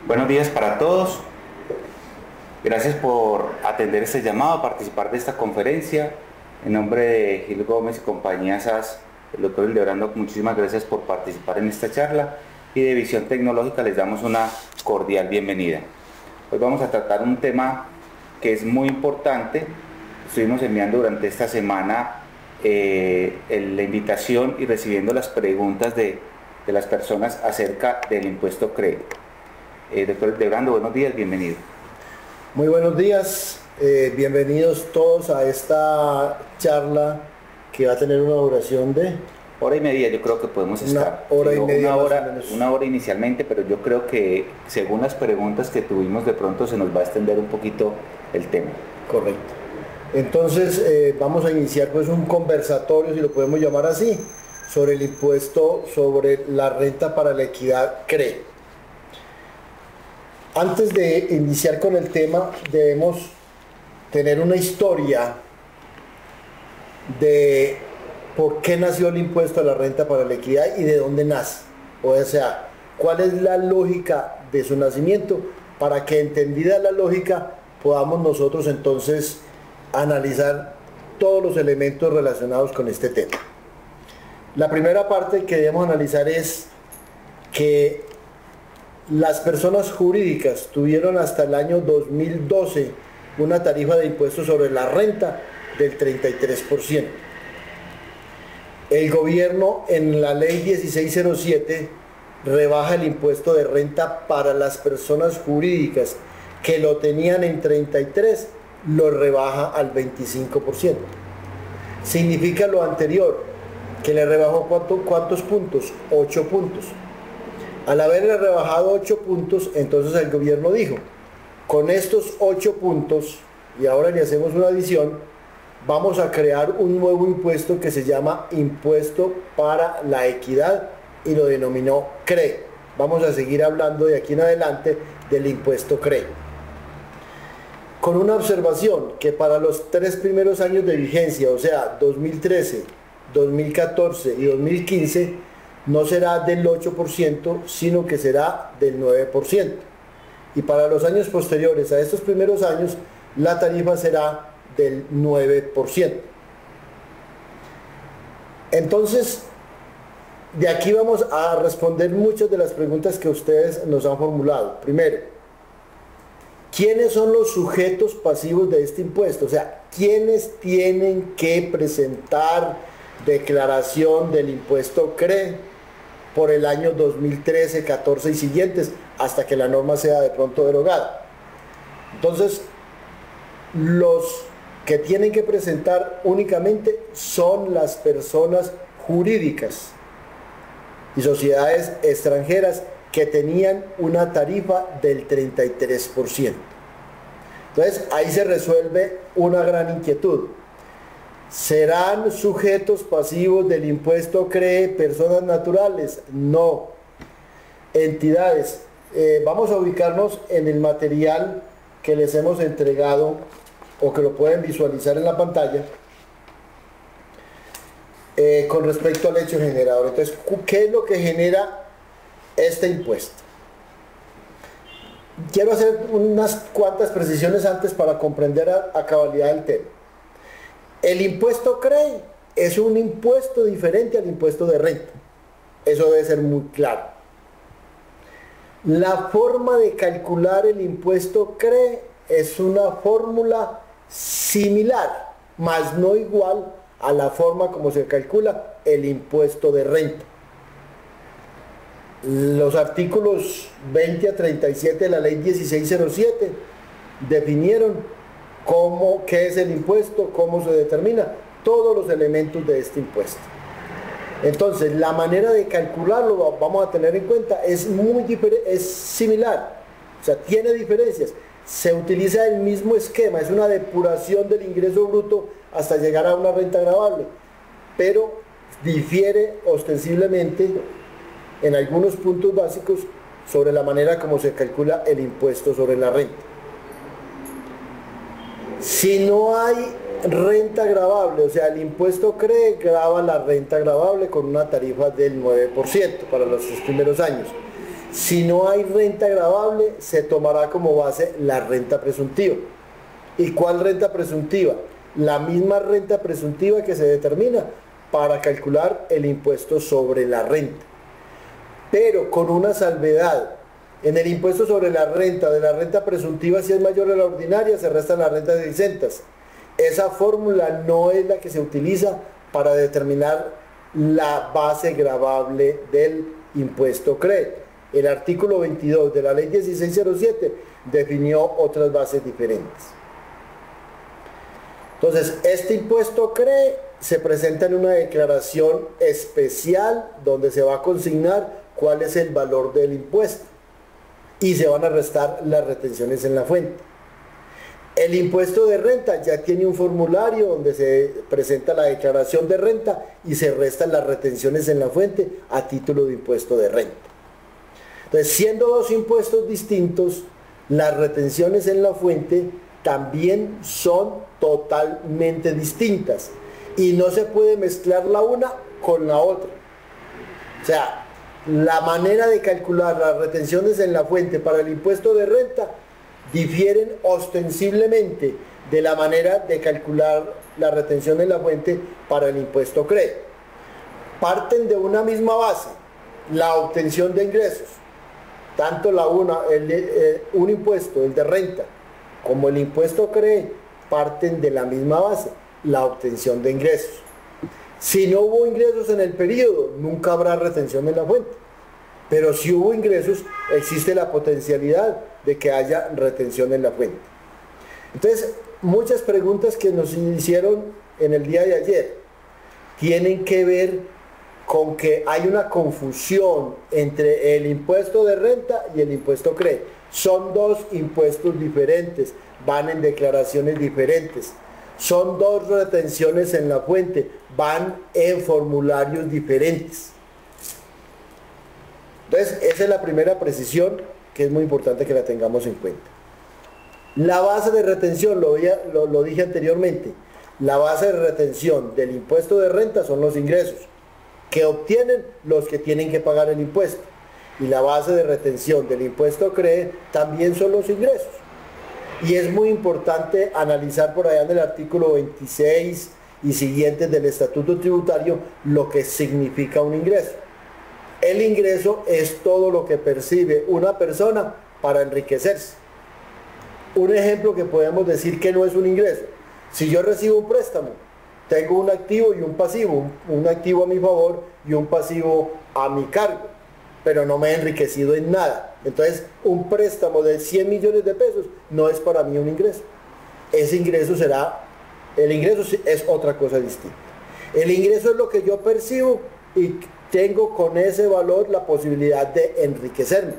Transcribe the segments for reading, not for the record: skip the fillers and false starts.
Buenos días para todos. Gracias por atender este llamado, participar de esta conferencia. En nombre de Gil Gómez y compañía SAS, el doctor Hildebrando, muchísimas gracias por participar en esta charla, y de Visión Tecnológica les damos una cordial bienvenida. Hoy vamos a tratar un tema que es muy importante. Estuvimos enviando durante esta semana la invitación y recibiendo las preguntas de las personas acerca del impuesto CRE. Doctor Hildebrando, buenos días, bienvenido. Muy buenos días, bienvenidos todos a esta charla que va a tener una duración de... Hora y media yo creo que podemos estar. Una hora y media una hora inicialmente, pero yo creo que según las preguntas que tuvimos de pronto se nos va a extender un poquito el tema. Correcto. Entonces vamos a iniciar pues un conversatorio, si lo podemos llamar así, sobre el impuesto sobre la renta para la equidad CRE. Antes de iniciar con el tema, debemos tener una historia de por qué nació el impuesto a la renta para la equidad y de dónde nace. O sea, cuál es la lógica de su nacimiento, para que, entendida la lógica, podamos nosotros entonces analizar todos los elementos relacionados con este tema. La primera parte que debemos analizar es que las personas jurídicas tuvieron hasta el año 2012 una tarifa de impuestos sobre la renta del 33%. El gobierno, en la ley 1607, rebaja el impuesto de renta para las personas jurídicas que lo tenían en 33%, lo rebaja al 25%. Significa lo anterior, que le rebajó ¿cuántos puntos? 8 puntos. Al haberle rebajado 8 puntos, entonces el gobierno dijo, con estos 8 puntos, y ahora le hacemos una adición, vamos a crear un nuevo impuesto que se llama Impuesto para la Equidad, y lo denominó CRE. Vamos a seguir hablando de aquí en adelante del impuesto CRE. Con una observación, que para los 3 primeros años de vigencia, o sea, 2013, 2014 y 2015, no será del 8%, sino que será del 9%. Y para los años posteriores a estos primeros años, la tarifa será del 9%. Entonces, de aquí vamos a responder muchas de las preguntas que ustedes nos han formulado. Primero, ¿quiénes son los sujetos pasivos de este impuesto? O sea, ¿quiénes tienen que presentar declaración del impuesto CRE por el año 2013, 14 y siguientes, hasta que la norma sea de pronto derogada? Entonces, los que tienen que presentar únicamente son las personas jurídicas y sociedades extranjeras que tenían una tarifa del 33%. Entonces, ahí se resuelve una gran inquietud. ¿Serán sujetos pasivos del impuesto CRE personas naturales? No. Entidades. Vamos a ubicarnos en el material que les hemos entregado, o que lo pueden visualizar en la pantalla, con respecto al hecho generador. Entonces, ¿qué es lo que genera este impuesto? Quiero hacer unas cuantas precisiones antes para comprender a cabalidad el tema. El impuesto CRE es un impuesto diferente al impuesto de renta. Eso debe ser muy claro. La forma de calcular el impuesto CRE es una fórmula similar, mas no igual a la forma como se calcula el impuesto de renta. Los artículos 20 a 37 de la ley 1607 definieron qué es el impuesto, cómo se determina, todos los elementos de este impuesto. Entonces, la manera de calcularlo, vamos a tener en cuenta, es similar, o sea, tiene diferencias. Se utiliza el mismo esquema, es una depuración del ingreso bruto hasta llegar a una renta gravable, pero difiere ostensiblemente en algunos puntos básicos sobre la manera como se calcula el impuesto sobre la renta. Si no hay renta gravable, o sea, el impuesto CRE grava la renta gravable con una tarifa del 9% para los primeros años. Si no hay renta gravable, se tomará como base la renta presuntiva. ¿Y cuál renta presuntiva? La misma renta presuntiva que se determina para calcular el impuesto sobre la renta. Pero con una salvedad. En el impuesto sobre la renta, de la renta presuntiva, si es mayor a la ordinaria, se restan las rentas exentas. Esa fórmula no es la que se utiliza para determinar la base gravable del impuesto CRE. El artículo 22 de la ley 1607 definió otras bases diferentes. Entonces, este impuesto CRE se presenta en una declaración especial donde se va a consignar cuál es el valor del impuesto y se van a restar las retenciones en la fuente. El impuesto de renta ya tiene un formulario donde se presenta la declaración de renta y se restan las retenciones en la fuente a título de impuesto de renta. Entonces, siendo dos impuestos distintos, las retenciones en la fuente también son totalmente distintas y no se puede mezclar la una con la otra. O sea, la manera de calcular las retenciones en la fuente para el impuesto de renta difieren ostensiblemente de la manera de calcular la retención en la fuente para el impuesto CRE. Parten de una misma base, la obtención de ingresos. Tanto un impuesto, el de renta, como el impuesto CRE, parten de la misma base, la obtención de ingresos. Si no hubo ingresos en el periodo, nunca habrá retención en la fuente. Pero si hubo ingresos, existe la potencialidad de que haya retención en la fuente. Entonces, muchas preguntas que nos hicieron en el día de ayer tienen que ver con que hay una confusión entre el impuesto de renta y el impuesto CRE. Son dos impuestos diferentes, van en declaraciones diferentes. Son dos retenciones en la fuente, van en formularios diferentes. Entonces, esa es la primera precisión que es muy importante que la tengamos en cuenta. La base de retención, lo dije anteriormente, la base de retención del impuesto de renta son los ingresos que obtienen los que tienen que pagar el impuesto. Y la base de retención del impuesto CRE también son los ingresos. Y es muy importante analizar por allá en el artículo 26 y siguientes del Estatuto Tributario lo que significa un ingreso. El ingreso es todo lo que percibe una persona para enriquecerse. Un ejemplo que podemos decir que no es un ingreso. Si yo recibo un préstamo, tengo un activo y un pasivo, un activo a mi favor y un pasivo a mi cargo, pero no me he enriquecido en nada. Entonces, un préstamo de 100 millones de pesos no es para mí un ingreso. Ese ingreso el ingreso es otra cosa distinta. El ingreso es lo que yo percibo y tengo con ese valor la posibilidad de enriquecerme.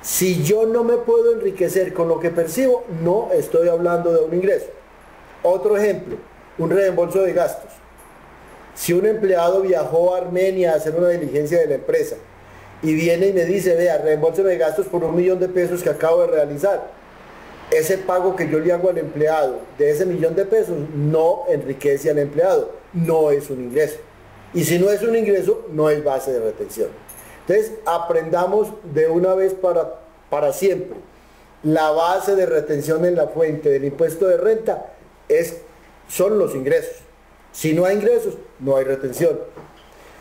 Si yo no me puedo enriquecer con lo que percibo, no estoy hablando de un ingreso. Otro ejemplo, un reembolso de gastos. Si un empleado viajó a Armenia a hacer una diligencia de la empresa y viene y me dice, vea, reembolso de gastos por 1 millón de pesos que acabo de realizar, ese pago que yo le hago al empleado de ese 1 millón de pesos no enriquece al empleado, no es un ingreso. Y si no es un ingreso, no es base de retención. Entonces, aprendamos de una vez para siempre. La base de retención en la fuente del impuesto de renta son los ingresos. Si no hay ingresos, no hay retención.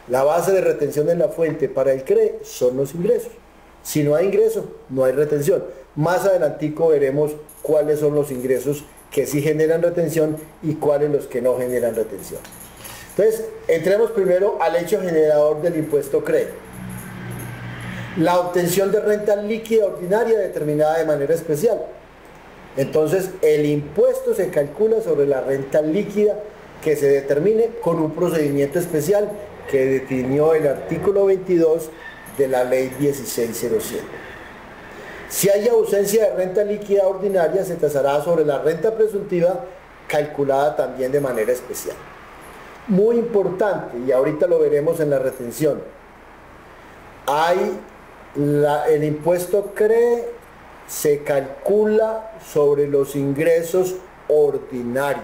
La base de retención en la fuente para el CRE son los ingresos. Si no hay ingresos, no hay retención. Más adelantico veremos cuáles son los ingresos que sí generan retención y cuáles los que no generan retención. Entonces, entremos primero al hecho generador del impuesto CRE. La obtención de renta líquida ordinaria determinada de manera especial. Entonces, el impuesto se calcula sobre la renta líquida que se determine con un procedimiento especial que definió el artículo 22 de la ley 1607. Si hay ausencia de renta líquida ordinaria, se tasará sobre la renta presuntiva calculada también de manera especial. Muy importante, y ahorita lo veremos en la retención, el impuesto CRE se calcula sobre los ingresos ordinarios.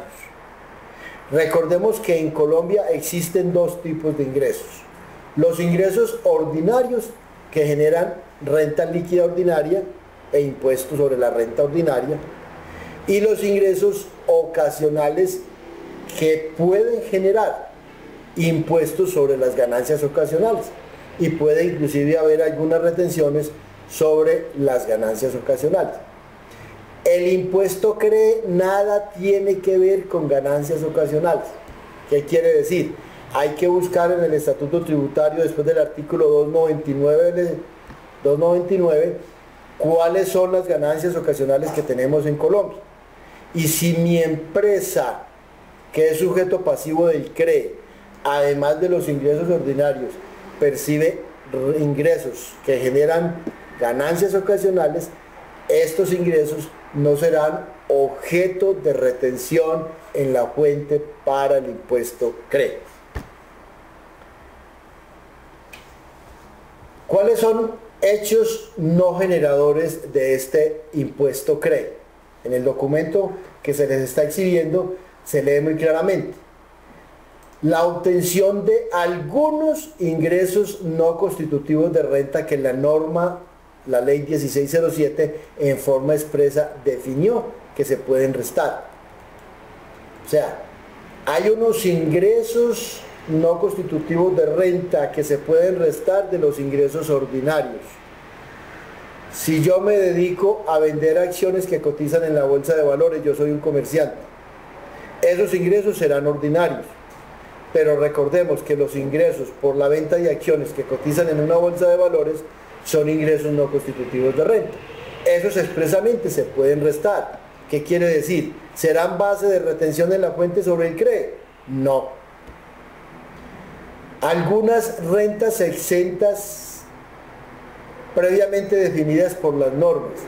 Recordemos que en Colombia existen dos tipos de ingresos. Los ingresos ordinarios que generan renta líquida ordinaria e impuesto sobre la renta ordinaria, y los ingresos ocasionales que pueden generar impuestos sobre las ganancias ocasionales, y puede inclusive haber algunas retenciones sobre las ganancias ocasionales. El impuesto CRE nada tiene que ver con ganancias ocasionales. ¿Qué quiere decir? Hay que buscar en el estatuto tributario, después del artículo 299, cuáles son las ganancias ocasionales que tenemos en Colombia. Y si mi empresa, que es sujeto pasivo del CRE, además de los ingresos ordinarios, percibe ingresos que generan ganancias ocasionales, estos ingresos no serán objeto de retención en la fuente para el impuesto CRE. ¿Cuáles son hechos no generadores de este impuesto CRE? En el documento que se les está exhibiendo se lee muy claramente: la obtención de algunos ingresos no constitutivos de renta que la norma, la ley 1607, en forma expresa definió que se pueden restar. O sea, hay unos ingresos no constitutivos de renta que se pueden restar de los ingresos ordinarios. Si yo me dedico a vender acciones que cotizan en la bolsa de valores, yo soy un comerciante, esos ingresos serán ordinarios. Pero recordemos que los ingresos por la venta de acciones que cotizan en una bolsa de valores son ingresos no constitutivos de renta. Esos expresamente se pueden restar. ¿Qué quiere decir? ¿Serán base de retención en la fuente sobre el CRE? No. Algunas rentas exentas previamente definidas por las normas.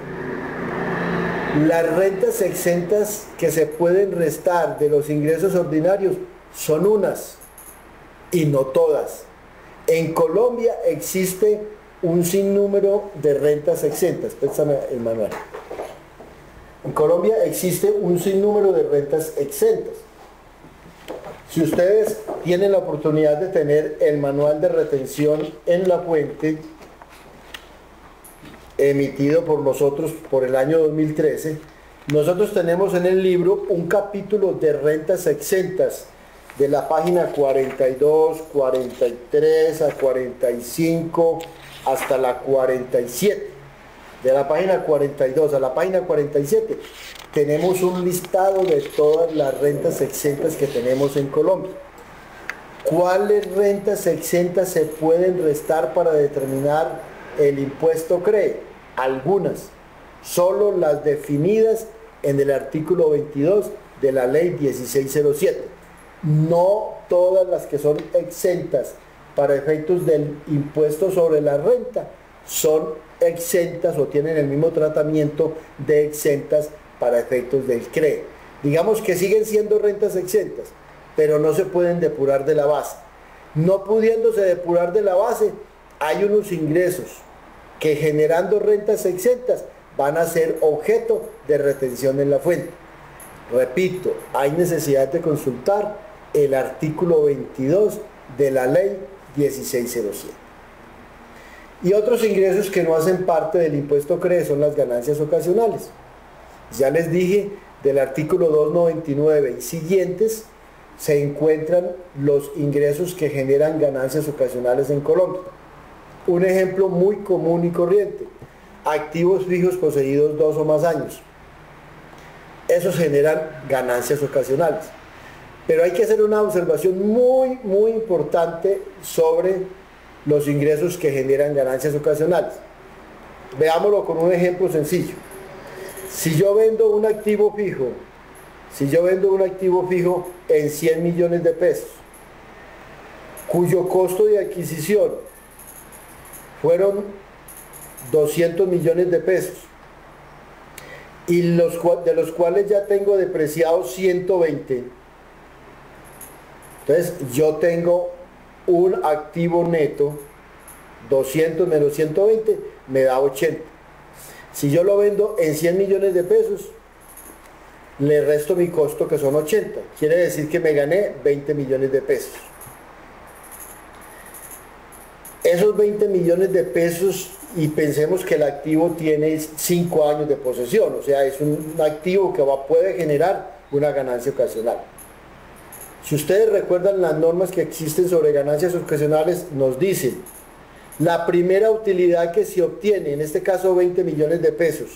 Las rentas exentas que se pueden restar de los ingresos ordinarios son unas y no todas. En Colombia existe un sinnúmero de rentas exentas. Préstame el manual. En Colombia existe un sinnúmero de rentas exentas. Si ustedes tienen la oportunidad de tener el manual de retención en la fuente, emitido por nosotros por el año 2013, nosotros tenemos en el libro un capítulo de rentas exentas de la página 42, 43 a 45 hasta la 47. De la página 42 a la página 47 tenemos un listado de todas las rentas exentas que tenemos en Colombia. ¿Cuáles rentas exentas se pueden restar para determinar el impuesto CRE? Algunas, solo las definidas en el artículo 22 de la ley 1607. No todas las que son exentas para efectos del impuesto sobre la renta son exentas o tienen el mismo tratamiento de exentas para efectos del CRE. Digamos que siguen siendo rentas exentas, pero no se pueden depurar de la base. No pudiéndose depurar de la base, hay unos ingresos que, generando rentas exentas, van a ser objeto de retención en la fuente. Repito, hay necesidad de consultar el artículo 22 de la ley 1607. Y otros ingresos que no hacen parte del impuesto CRE son las ganancias ocasionales. Ya les dije, del artículo 299 y siguientes se encuentran los ingresos que generan ganancias ocasionales en Colombia. Un ejemplo muy común y corriente: activos fijos poseídos 2 o más años. Esos generan ganancias ocasionales. Pero hay que hacer una observación muy importante sobre los ingresos que generan ganancias ocasionales. Veámoslo con un ejemplo sencillo. Si yo vendo un activo fijo en 100 millones de pesos, cuyo costo de adquisición fueron 200 millones de pesos, y de los cuales ya tengo depreciados 120, entonces yo tengo un activo neto, 200 menos 120 me da 80. Si yo lo vendo en 100 millones de pesos, le resto mi costo, que son 80. Quiere decir que me gané 20 millones de pesos. Esos 20 millones de pesos y pensemos que el activo tiene 5 años de posesión, o sea, es un activo que puede generar una ganancia ocasional. Si ustedes recuerdan las normas que existen sobre ganancias ocasionales, nos dicen, la primera utilidad que se obtiene, en este caso 20 millones de pesos,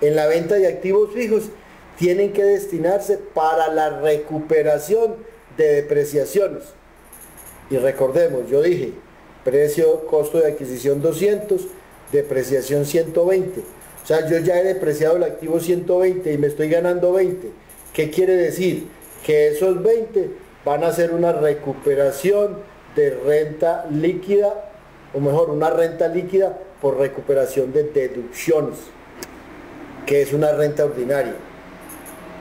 en la venta de activos fijos, tienen que destinarse para la recuperación de depreciaciones. Y recordemos, yo dije, precio, costo de adquisición 200, depreciación 120. O sea, yo ya he depreciado el activo 120 y me estoy ganando 20. ¿Qué quiere decir? Que esos 20 van a ser una recuperación de renta líquida, o mejor, una renta líquida por recuperación de deducciones, que es una renta ordinaria.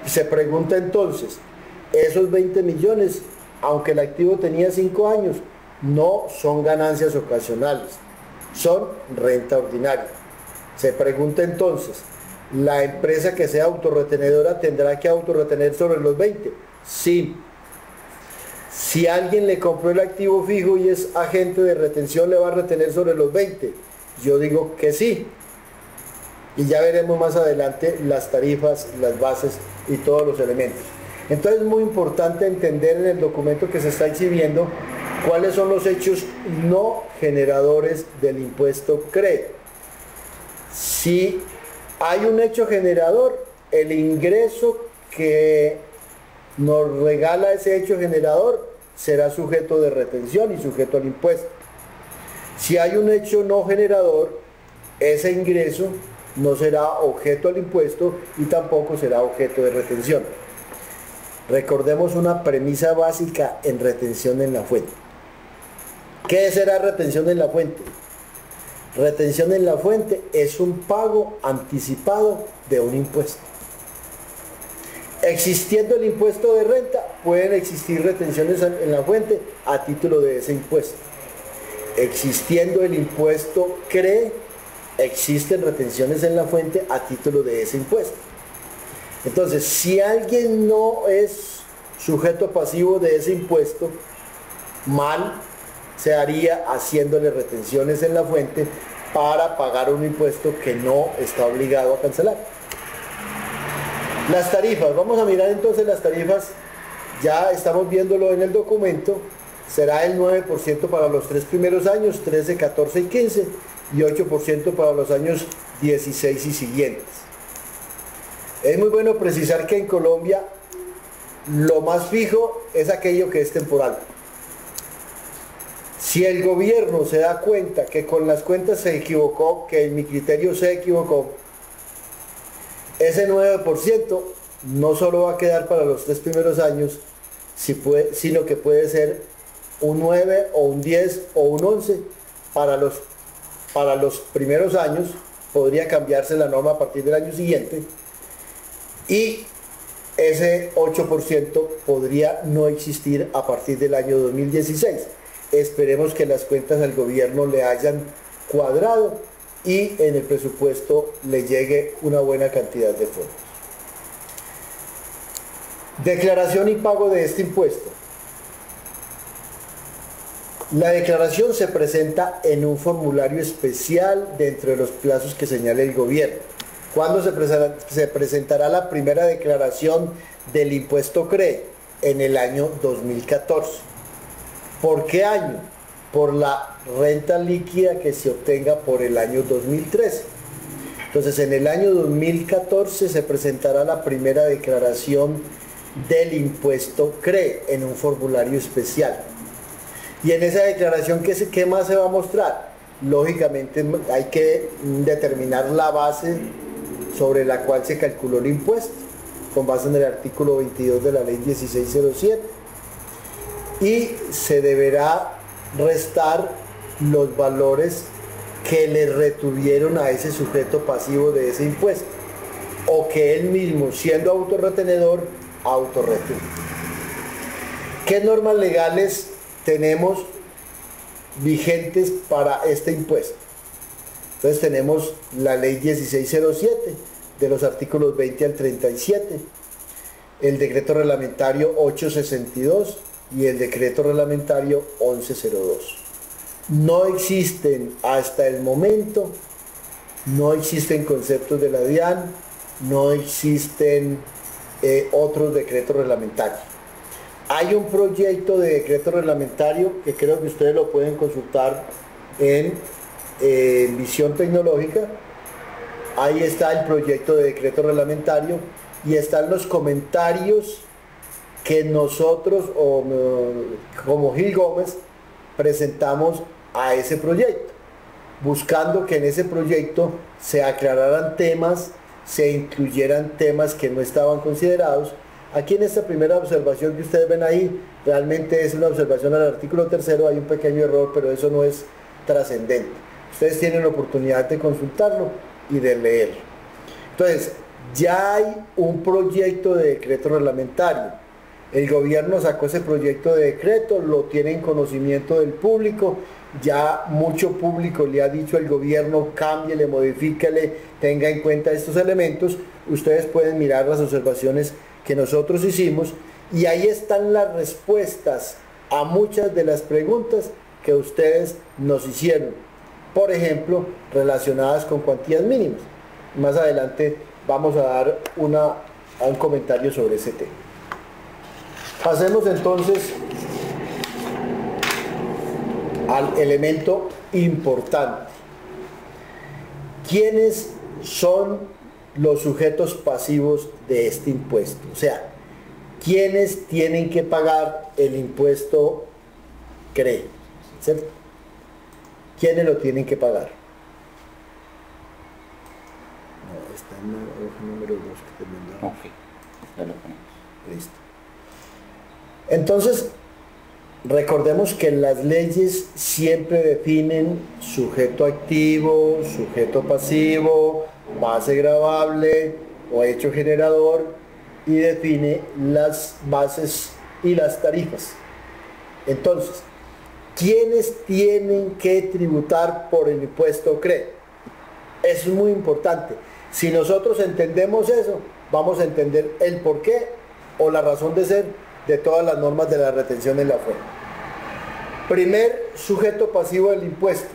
Se pregunta entonces, esos 20 millones, aunque el activo tenía 5 años, no son ganancias ocasionales, son renta ordinaria. Se pregunta entonces, ¿la empresa que sea autorretenedora tendrá que autorretener sobre los 20? Sí. Si alguien le compró el activo fijo y es agente de retención, ¿le va a retener sobre los 20? Yo digo que sí. Y ya veremos más adelante las tarifas, las bases y todos los elementos. Entonces es muy importante entender en el documento que se está exhibiendo cuáles son los hechos no generadores del impuesto CRE. Si hay un hecho generador, el ingreso que nos regala ese hecho generador será sujeto de retención y sujeto al impuesto. Si hay un hecho no generador, ese ingreso no será objeto al impuesto y tampoco será objeto de retención. Recordemos una premisa básica en retención en la fuente. ¿Qué será retención en la fuente? Retención en la fuente es un pago anticipado de un impuesto. Existiendo el impuesto de renta, pueden existir retenciones en la fuente a título de ese impuesto. Existiendo el impuesto CRE, existen retenciones en la fuente a título de ese impuesto. Entonces, si alguien no es sujeto pasivo de ese impuesto, mal se haría haciéndole retenciones en la fuente para pagar un impuesto que no está obligado a cancelar. Las tarifas, vamos a mirar entonces las tarifas, ya estamos viéndolo en el documento, será el 9% para los 3 primeros años, 13, 14 y 15, y 8% para los años 16 y siguientes. Es muy bueno precisar que en Colombia lo más fijo es aquello que es temporal. Si el gobierno se da cuenta que con las cuentas se equivocó, que en mi criterio se equivocó, ese 9% no solo va a quedar para los 3 primeros años, sino que puede ser un 9 o un 10 o un 11 para los primeros años. Podría cambiarse la norma a partir del año siguiente y ese 8% podría no existir a partir del año 2016. Esperemos que las cuentas al gobierno le hayan cuadrado y en el presupuesto le llegue una buena cantidad de fondos. Declaración y pago de este impuesto. La declaración se presenta en un formulario especial dentro de los plazos que señala el gobierno. ¿Cuándo se presentará la primera declaración del impuesto CRE? En el año 2014. ¿Por qué año? Por la renta líquida que se obtenga por el año 2013. Entonces, en el año 2014 se presentará la primera declaración del impuesto CRE en un formulario especial. Y en esa declaración, ¿qué más se va a mostrar? Lógicamente hay que determinar la base sobre la cual se calculó el impuesto, con base en el artículo 22 de la ley 1607. Y se deberá restar los valores que le retuvieron a ese sujeto pasivo de ese impuesto, o que él mismo, siendo autorretenedor, autorretiene. ¿Qué normas legales tenemos vigentes para este impuesto? Entonces tenemos la ley 1607 de los artículos 20 al 37, el decreto reglamentario 862 y el decreto reglamentario 1102. no existen hasta el momento, no existen conceptos de la DIAN, no existen otros decretos reglamentarios. Hay un proyecto de decreto reglamentario que creo que ustedes lo pueden consultar en Visión Tecnológica. Ahí está el proyecto de decreto reglamentario y están los comentarios que nosotros, como Gil Gómez, presentamos a ese proyecto, buscando que en ese proyecto se aclararan temas, se incluyeran temas que no estaban considerados. Aquí en esta primera observación que ustedes ven ahí, realmente es una observación al artículo 3º, hay un pequeño error, pero eso no es trascendente. Ustedes tienen la oportunidad de consultarlo y de leerlo. Entonces, ya hay un proyecto de decreto reglamentario. El gobierno sacó ese proyecto de decreto, lo tiene en conocimiento del público, ya mucho público le ha dicho al gobierno, cámbiele, modifíquele, tenga en cuenta estos elementos. Ustedes pueden mirar las observaciones que nosotros hicimos y ahí están las respuestas a muchas de las preguntas que ustedes nos hicieron, por ejemplo, relacionadas con cuantías mínimas. Más adelante vamos a dar un comentario sobre ese tema. Pasemos entonces al elemento importante. ¿Quiénes son los sujetos pasivos de este impuesto? O sea, ¿quiénes tienen que pagar el impuesto CRE? ¿Cierto? ¿Quiénes lo tienen que pagar? No, está en el hoja número 2 que te mandó. Ok, ya lo ponemos. Listo. Entonces, recordemos que las leyes siempre definen sujeto activo, sujeto pasivo, base gravable o hecho generador y define las bases y las tarifas. Entonces, ¿quiénes tienen que tributar por el impuesto CRE? Eso es muy importante. Si nosotros entendemos eso, vamos a entender el porqué o la razón de ser de todas las normas de la retención en la fuente. Primer sujeto pasivo del impuesto: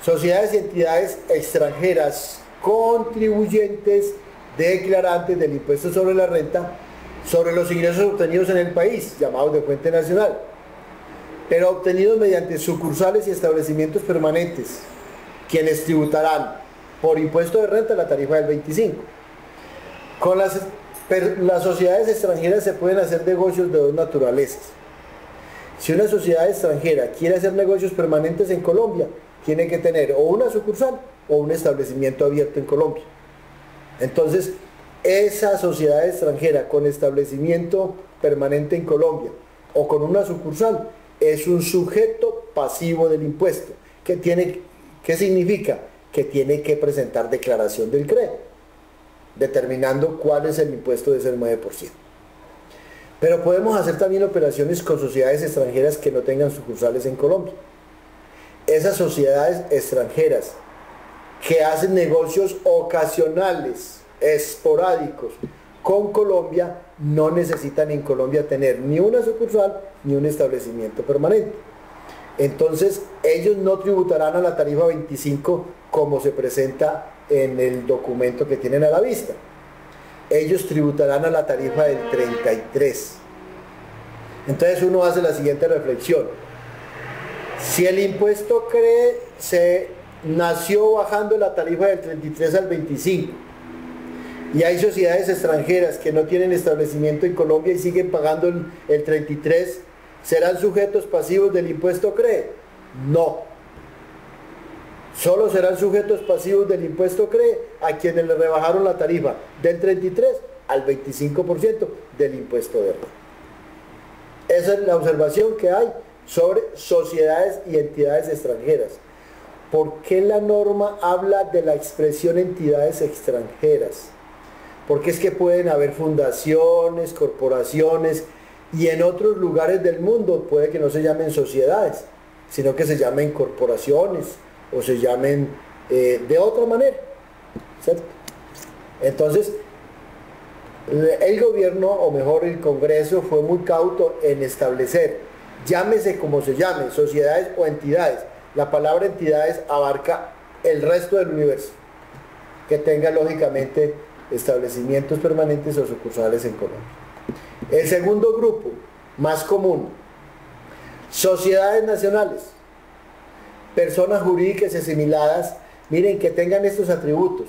sociedades y entidades extranjeras contribuyentes declarantes del impuesto sobre la renta sobre los ingresos obtenidos en el país, llamados de fuente nacional, pero obtenidos mediante sucursales y establecimientos permanentes, quienes tributarán por impuesto de renta la tarifa del 25. Con las sociedades extranjeras se pueden hacer negocios de dos naturalezas. Si una sociedad extranjera quiere hacer negocios permanentes en Colombia, tiene que tener o una sucursal o un establecimiento abierto en Colombia. Entonces, esa sociedad extranjera con establecimiento permanente en Colombia o con una sucursal es un sujeto pasivo del impuesto. ¿Qué significa? Que tiene que presentar declaración del CRE, determinando cuál es el impuesto de ese 9%. Pero podemos hacer también operaciones con sociedades extranjeras que no tengan sucursales en Colombia. Esas sociedades extranjeras que hacen negocios ocasionales, esporádicos, con Colombia, no necesitan en Colombia tener ni una sucursal ni un establecimiento permanente. Entonces, ellos no tributarán a la tarifa 25 como se presenta en el documento que tienen a la vista. Ellos tributarán a la tarifa del 33. Entonces uno hace la siguiente reflexión: si el impuesto CRE se nació bajando la tarifa del 33 al 25 y hay sociedades extranjeras que no tienen establecimiento en Colombia y siguen pagando el 33, ¿serán sujetos pasivos del impuesto CRE? No. Solo serán sujetos pasivos del impuesto CRE a quienes le rebajaron la tarifa del 33 al 25% del impuesto de renta. Esa es la observación que hay sobre sociedades y entidades extranjeras. ¿Por qué la norma habla de la expresión entidades extranjeras? Porque es que pueden haber fundaciones, corporaciones, y en otros lugares del mundo puede que no se llamen sociedades, sino que se llamen corporaciones o se llamen de otra manera, ¿cierto? Entonces, el gobierno, o mejor el Congreso, fue muy cauto en establecer, llámese como se llame, sociedades o entidades, la palabra entidades abarca el resto del universo, que tenga lógicamente establecimientos permanentes o sucursales en Colombia. El segundo grupo, más común, sociedades nacionales, personas jurídicas y asimiladas, miren, que tengan estos atributos,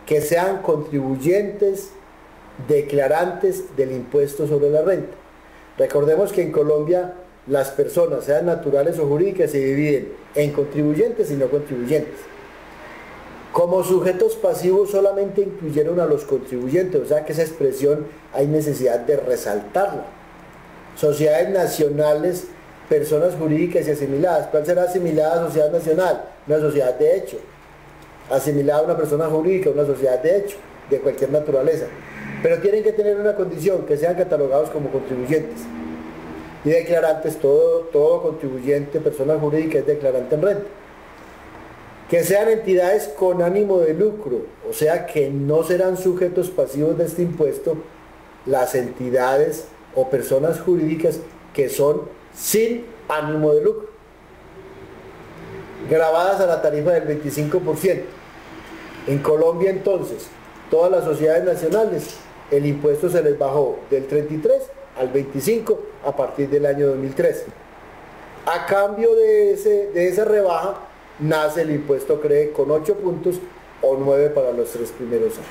que sean contribuyentes, declarantes del impuesto sobre la renta. Recordemos que en Colombia las personas, sean naturales o jurídicas, se dividen en contribuyentes y no contribuyentes. Como sujetos pasivos solamente incluyeron a los contribuyentes, o sea que esa expresión hay necesidad de resaltarla. Sociedades nacionales, personas jurídicas y asimiladas. ¿Cuál será asimilada a sociedad nacional? Una sociedad de hecho. Asimilada a una persona jurídica, una sociedad de hecho, de cualquier naturaleza. Pero tienen que tener una condición, que sean catalogados como contribuyentes. Y declarantes, todo contribuyente, persona jurídica, es declarante en renta. Que sean entidades con ánimo de lucro, o sea que no serán sujetos pasivos de este impuesto las entidades o personas jurídicas que son sin ánimo de lucro, grabadas a la tarifa del 25%. En Colombia entonces, todas las sociedades nacionales, el impuesto se les bajó del 33 al 25 a partir del año 2013. A cambio de esa rebaja, nace el impuesto CRE con 8 puntos o 9 para los 3 primeros años.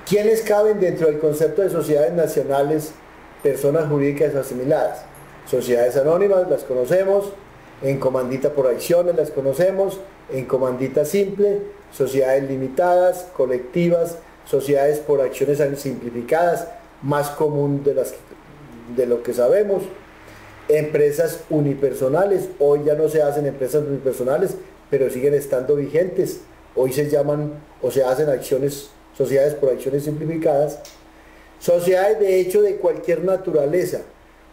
¿Quiénes caben dentro del concepto de sociedades nacionales, personas jurídicas asimiladas? Sociedades anónimas, las conocemos, en comandita por acciones las conocemos, en comandita simple, sociedades limitadas, colectivas, sociedades por acciones simplificadas, más común de lo que sabemos. Empresas unipersonales, hoy ya no se hacen empresas unipersonales, pero siguen estando vigentes. Hoy se llaman o se hacen sociedades por acciones simplificadas. Sociedades de hecho de cualquier naturaleza.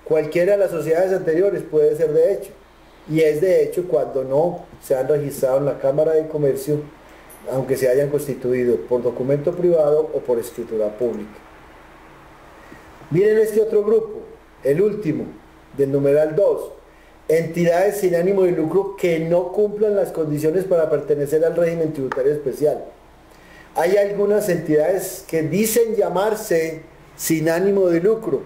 Cualquiera de las sociedades anteriores puede ser de hecho. Y es de hecho cuando no se han registrado en la Cámara de Comercio, aunque se hayan constituido por documento privado o por escritura pública. Miren este otro grupo, el último, del numeral 2, entidades sin ánimo de lucro que no cumplan las condiciones para pertenecer al régimen tributario especial. Hay algunas entidades que dicen llamarse sin ánimo de lucro.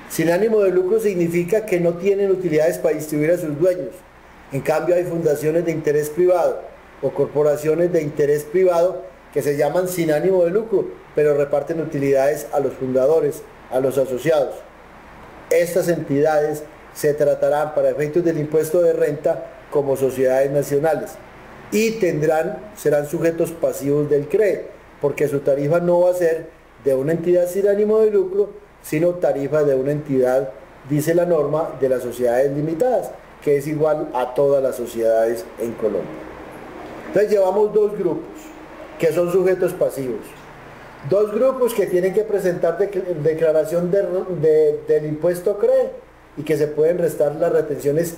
Sin ánimo de lucro significa que no tienen utilidades para distribuir a sus dueños. En cambio hay fundaciones de interés privado o corporaciones de interés privado que se llaman sin ánimo de lucro, pero reparten utilidades a los fundadores, a los asociados. Estas entidades se tratarán para efectos del impuesto de renta como sociedades nacionales y serán sujetos pasivos del CRE, porque su tarifa no va a ser de una entidad sin ánimo de lucro, sino tarifa de una entidad, dice la norma, de las sociedades limitadas, que es igual a todas las sociedades en Colombia. Entonces llevamos dos grupos que son sujetos pasivos. Dos grupos que tienen que presentar declaración del impuesto CRE y que se pueden restar las retenciones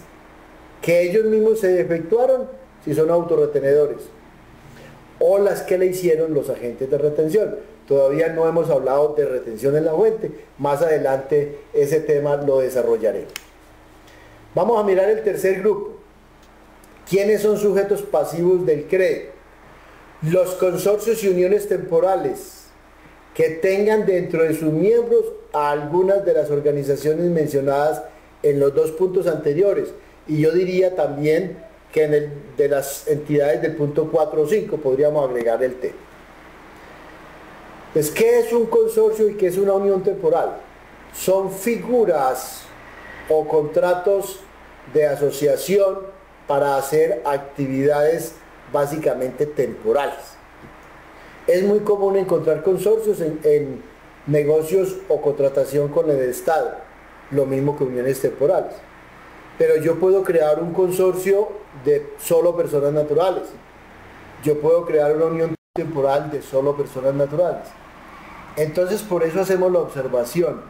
que ellos mismos se efectuaron si son autorretenedores o las que le hicieron los agentes de retención. Todavía no hemos hablado de retención en la fuente, más adelante ese tema lo desarrollaré. Vamos a mirar el tercer grupo. ¿Quiénes son sujetos pasivos del CRE? Los consorcios y uniones temporales que tengan dentro de sus miembros a algunas de las organizaciones mencionadas en los dos puntos anteriores, y yo diría también que de las entidades del punto 4 o 5 podríamos agregar el T. Pues, ¿qué es un consorcio y qué es una unión temporal? Son figuras o contratos de asociación para hacer actividades básicamente temporales. Es muy común encontrar consorcios en negocios o contratación con el Estado, lo mismo que uniones temporales. Pero yo puedo crear un consorcio de solo personas naturales. Yo puedo crear una unión temporal de solo personas naturales. Entonces, por eso hacemos la observación.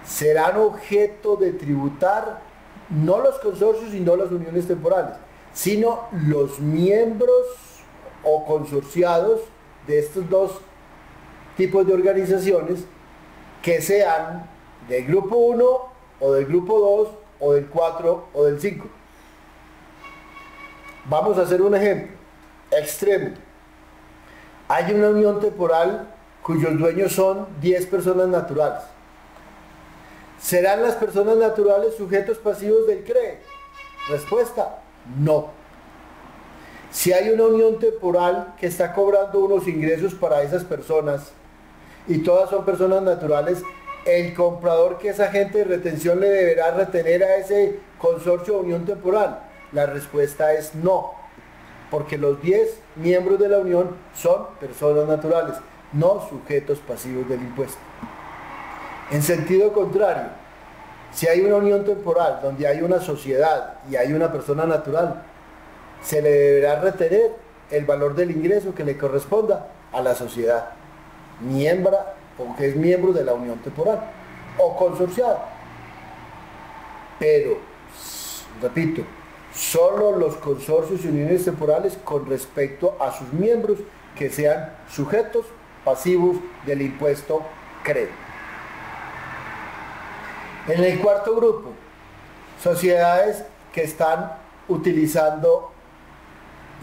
Serán objeto de tributar no los consorcios y no las uniones temporales, sino los miembros o consorciados de estos dos tipos de organizaciones que sean del grupo 1 o del grupo 2 o del 4 o del 5. Vamos a hacer un ejemplo extremo. Hay una unión temporal cuyos dueños son 10 personas naturales. ¿Serán las personas naturales sujetos pasivos del CREE? Respuesta, no. Si hay una unión temporal que está cobrando unos ingresos para esas personas y todas son personas naturales, el comprador, que es agente de retención, le deberá retener a ese consorcio de unión temporal. La respuesta es no, porque los 10 miembros de la unión son personas naturales, no sujetos pasivos del impuesto. En sentido contrario, si hay una unión temporal donde hay una sociedad y hay una persona natural, se le deberá retener el valor del ingreso que le corresponda a la sociedad miembro o que es miembro de la unión temporal o consorciada. Pero, repito, solo los consorcios y uniones temporales con respecto a sus miembros que sean sujetos pasivos del impuesto CREE. En el cuarto grupo, sociedades que están utilizando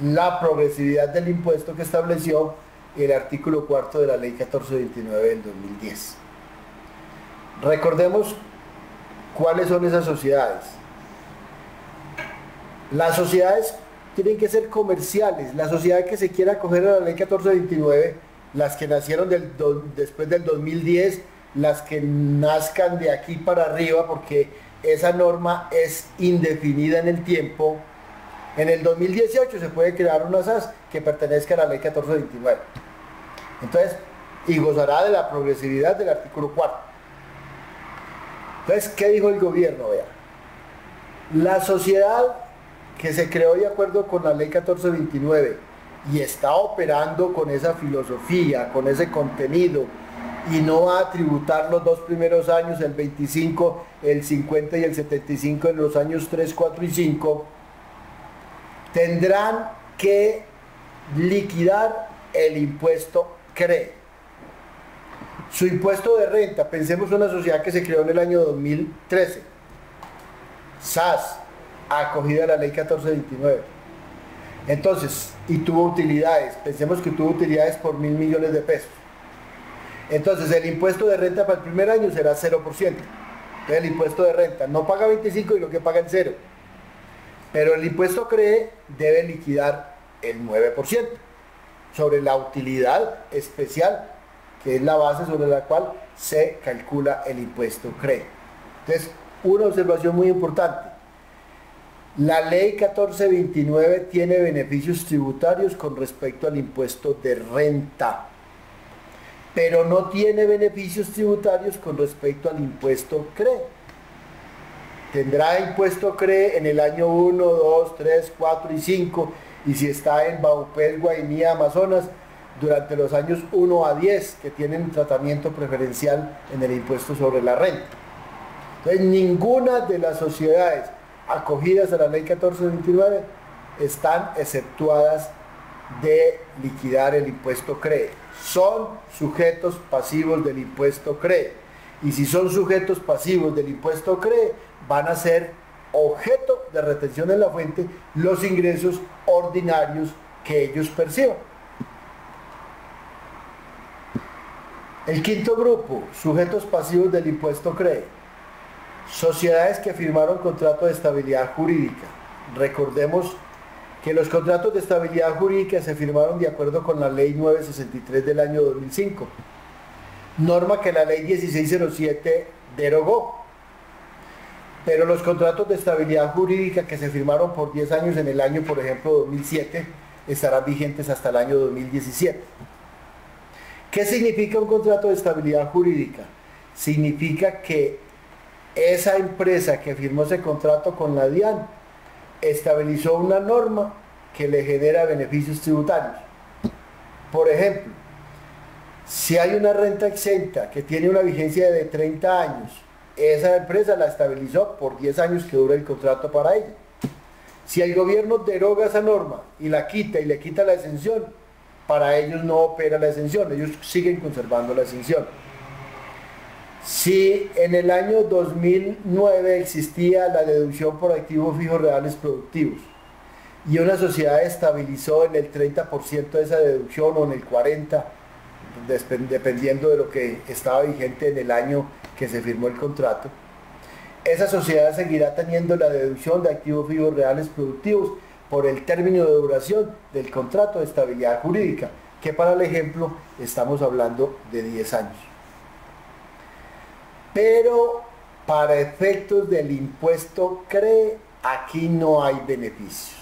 la progresividad del impuesto que estableció el artículo 4 de la ley 1429 del 2010. Recordemos cuáles son esas sociedades. Las sociedades tienen que ser comerciales. La sociedad que se quiera acoger a la ley 1429, las que nacieron después del 2010, las que nazcan de aquí para arriba, porque esa norma es indefinida en el tiempo. En el 2018 se puede crear una SAS que pertenezca a la ley 1429. Entonces, y gozará de la progresividad del artículo 4. Entonces, ¿qué dijo el gobierno? Vea, la sociedad que se creó de acuerdo con la ley 1429 y está operando con esa filosofía, con ese contenido, y no va a tributar los 2 primeros años, el 25, el 50 y el 75 en los años 3, 4 y 5, tendrán que liquidar el impuesto CREE. Su impuesto de renta, pensemos en una sociedad que se creó en el año 2013, SAS, acogida a la ley 1429. Entonces, y tuvo utilidades, pensemos que tuvo utilidades por 1.000 millones de pesos. Entonces, el impuesto de renta para el primer año será 0%. Entonces, el impuesto de renta no paga 25 y lo que paga el 0. Pero el impuesto CREE debe liquidar el 9% sobre la utilidad especial, que es la base sobre la cual se calcula el impuesto CREE. Entonces, una observación muy importante. La ley 1429 tiene beneficios tributarios con respecto al impuesto de renta, pero no tiene beneficios tributarios con respecto al impuesto CREE. Tendrá impuesto CREE en el año 1, 2, 3, 4 y 5, y si está en Baupés, Guainía, Amazonas, durante los años 1 a 10, que tienen un tratamiento preferencial en el impuesto sobre la renta. Entonces, ninguna de las sociedades acogidas a la ley 1429 están exceptuadas de liquidar el impuesto CREE. Son sujetos pasivos del impuesto CREE. Y si son sujetos pasivos del impuesto CREE, van a ser objeto de retención en la fuente los ingresos ordinarios que ellos perciban. El quinto grupo, sujetos pasivos del impuesto CREE. Sociedades que firmaron contrato de estabilidad jurídica. Recordemos que los contratos de estabilidad jurídica se firmaron de acuerdo con la ley 963 del año 2005, norma que la ley 1607 derogó. Pero los contratos de estabilidad jurídica que se firmaron por 10 años en el año, por ejemplo, 2007, estarán vigentes hasta el año 2017. ¿Qué significa un contrato de estabilidad jurídica? Significa que esa empresa que firmó ese contrato con la DIAN estabilizó una norma que le genera beneficios tributarios. Por ejemplo, si hay una renta exenta que tiene una vigencia de 30 años, esa empresa la estabilizó por 10 años que dura el contrato para ella. Si el gobierno deroga esa norma y la quita y le quita la exención, para ellos no opera la exención, ellos siguen conservando la exención. Si en el año 2009 existía la deducción por activos fijos reales productivos y una sociedad estabilizó en el 30% de esa deducción o en el 40%, dependiendo de lo que estaba vigente en el año que se firmó el contrato, esa sociedad seguirá teniendo la deducción de activos vivos reales productivos por el término de duración del contrato de estabilidad jurídica, que para el ejemplo estamos hablando de 10 años. Pero para efectos del impuesto CRE, aquí no hay beneficios.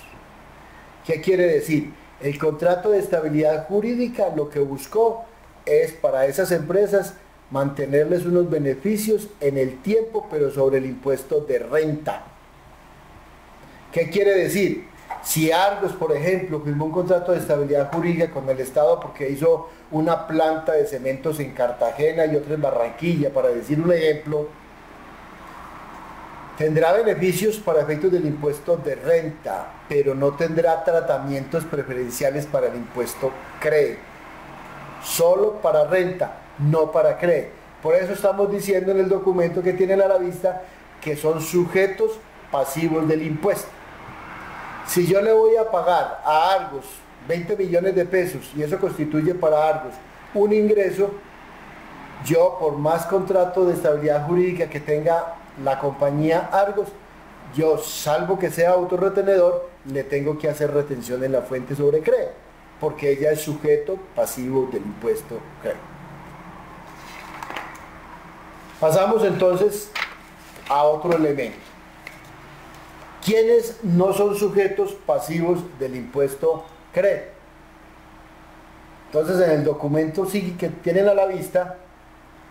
¿Qué quiere decir? El contrato de estabilidad jurídica lo que buscó es para esas empresas mantenerles unos beneficios en el tiempo, pero sobre el impuesto de renta. ¿Qué quiere decir? Si Argos, por ejemplo, firmó un contrato de estabilidad jurídica con el Estado porque hizo una planta de cementos en Cartagena y otra en Barranquilla, para decir un ejemplo, tendrá beneficios para efectos del impuesto de renta, pero no tendrá tratamientos preferenciales para el impuesto CRE. Solo para renta, no para CRE. Por eso estamos diciendo en el documento que tienen a la vista que son sujetos pasivos del impuesto. Si yo le voy a pagar a Argos 20 millones de pesos y eso constituye para Argos un ingreso, yo por más contrato de estabilidad jurídica que tenga la compañía Argos, yo salvo que sea autorretenedor, le tengo que hacer retención en la fuente sobre CRE, porque ella es sujeto pasivo del impuesto CRE. Pasamos entonces a otro elemento. ¿Quiénes no son sujetos pasivos del impuesto CRE? Entonces en el documento que tienen a la vista,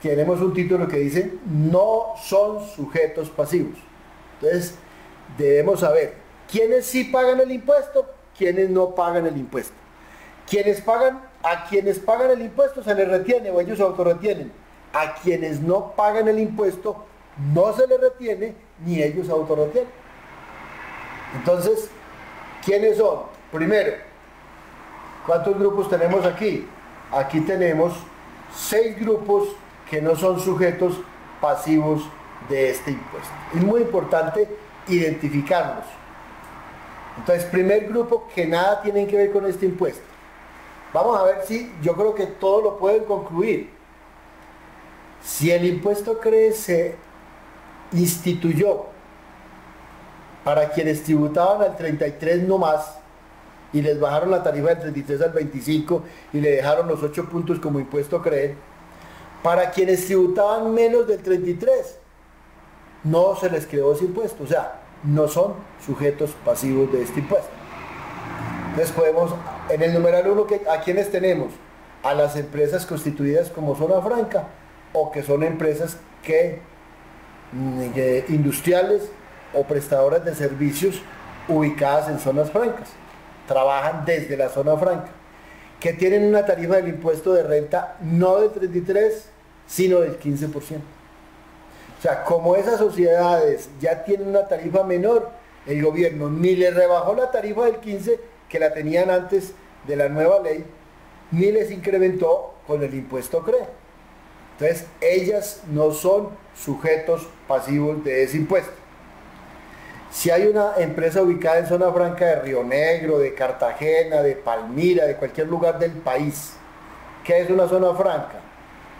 tenemos un título que dice no son sujetos pasivos. Entonces debemos saber quiénes sí pagan el impuesto, quiénes no pagan el impuesto. A quienes pagan el impuesto se les retiene o ellos se autorretienen. A quienes no pagan el impuesto no se les retiene ni ellos se autorretienen. Entonces, ¿quiénes son? Primero, ¿cuántos grupos tenemos aquí? Aquí tenemos 6 grupos que no son sujetos pasivos de este impuesto. Es muy importante identificarlos. Entonces, primer grupo que nada tienen que ver con este impuesto. Vamos a ver si, yo creo que todo lo pueden concluir. Si el impuesto CRE se instituyó para quienes tributaban al 33 no más y les bajaron la tarifa del 33 al 25 y le dejaron los 8 puntos como impuesto CRE, para quienes tributaban menos del 33 no se les creó ese impuesto, o sea, no son sujetos pasivos de este impuesto. Entonces podemos, en el numeral 1, ¿a quiénes tenemos? A las empresas constituidas como zona franca o que son empresas industriales o prestadoras de servicios ubicadas en zonas francas, trabajan desde la zona franca, que tienen una tarifa del impuesto de renta no del 33, sino del 15%. O sea, como esas sociedades ya tienen una tarifa menor, el gobierno ni le rebajó la tarifa del 15, que la tenían antes de la nueva ley, ni les incrementó con el impuesto CRE. Entonces, ellas no son sujetos pasivos de ese impuesto. Si hay una empresa ubicada en zona franca de Río Negro, de Cartagena, de Palmira, de cualquier lugar del país, ¿qué es una zona franca?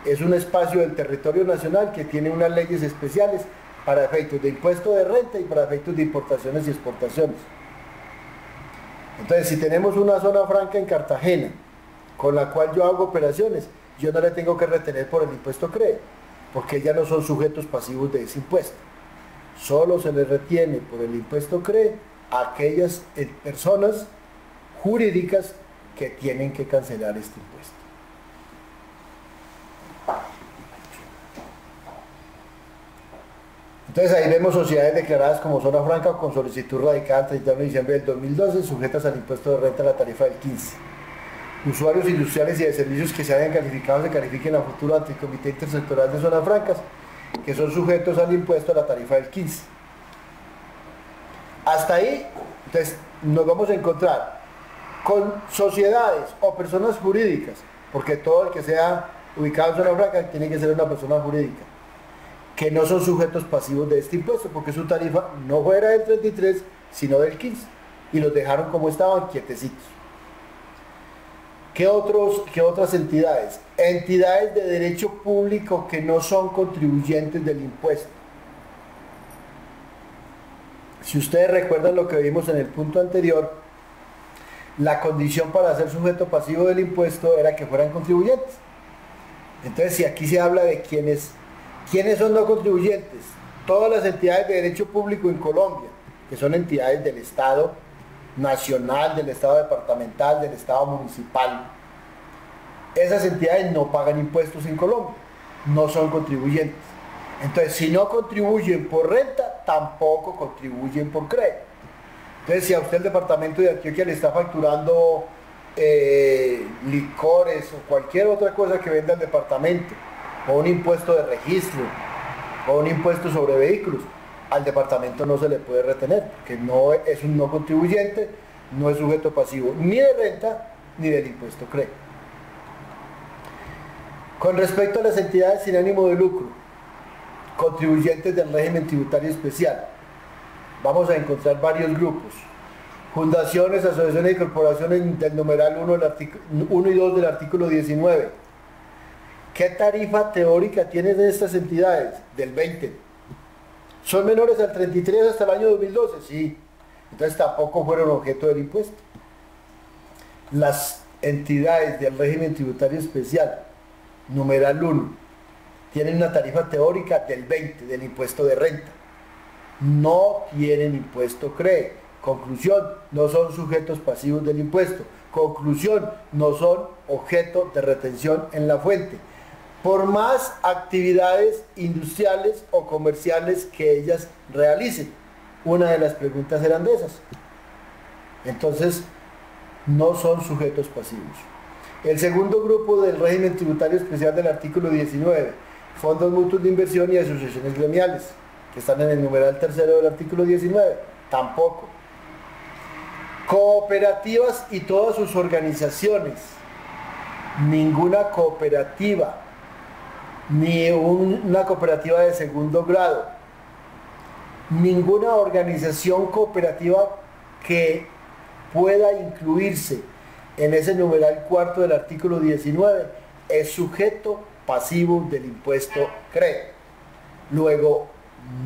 Es un espacio del territorio nacional que tiene unas leyes especiales para efectos de impuesto de renta y para efectos de importaciones y exportaciones. Entonces, si tenemos una zona franca en Cartagena, con la cual yo hago operaciones, yo no le tengo que retener por el impuesto CRE, porque ya no son sujetos pasivos de ese impuesto. Solo se les retiene por el impuesto CRE a aquellas personas jurídicas que tienen que cancelar este impuesto. Entonces ahí vemos sociedades declaradas como zona franca o con solicitud radicada el 31 de diciembre del 2012, sujetas al impuesto de renta a la tarifa del 15. Usuarios industriales y de servicios que se hayan calificado se califiquen a futuro ante el Comité Intersectorial de Zonas Francas, que son sujetos al impuesto a la tarifa del 15. Hasta ahí, entonces, nos vamos a encontrar con sociedades o personas jurídicas, porque todo el que sea ubicado en zona franca tiene que ser una persona jurídica, que no son sujetos pasivos de este impuesto, porque su tarifa no fuera del 33, sino del 15. y los dejaron como estaban, quietecitos. ¿Qué otras entidades? Entidades de derecho público que no son contribuyentes del impuesto. Si ustedes recuerdan lo que vimos en el punto anterior, la condición para ser sujeto pasivo del impuesto era que fueran contribuyentes. Entonces, si aquí se habla de quiénes son no contribuyentes, todas las entidades de derecho público en Colombia, que son entidades del Estado nacional, del Estado departamental, del Estado municipal, esas entidades no pagan impuestos en Colombia, no son contribuyentes. Entonces, si no contribuyen por renta, tampoco contribuyen por crédito. Entonces, si a usted el departamento de Antioquia le está facturando licores o cualquier otra cosa que venda el departamento, o un impuesto de registro, o un impuesto sobre vehículos, al departamento no se le puede retener, porque no es un no contribuyente, no es sujeto pasivo ni de renta ni del impuesto crédito. Con respecto a las entidades sin ánimo de lucro, contribuyentes del régimen tributario especial, vamos a encontrar varios grupos: fundaciones, asociaciones y corporaciones del numeral 1 y 2 del artículo 19. ¿Qué tarifa teórica tienen estas entidades? Del 20. ¿Son menores al 33 hasta el año 2012? Sí. Entonces tampoco fueron objeto del impuesto. Las entidades del régimen tributario especial, numeral 1, tienen una tarifa teórica del 20 del impuesto de renta. No tienen impuesto CRE. Conclusión, no son sujetos pasivos del impuesto. Conclusión, no son objeto de retención en la fuente, por más actividades industriales o comerciales que ellas realicen. Una de las preguntas eran de esas. Entonces, no son sujetos pasivos. El segundo grupo del régimen tributario especial del artículo 19, fondos mutuos de inversión y asociaciones gremiales, que están en el numeral 3 del artículo 19, tampoco. Cooperativas y todas sus organizaciones, ninguna cooperativa, ni una cooperativa de segundo grado, ninguna organización cooperativa que pueda incluirse en ese numeral 4 del artículo 19 es sujeto pasivo del impuesto CRE. Luego,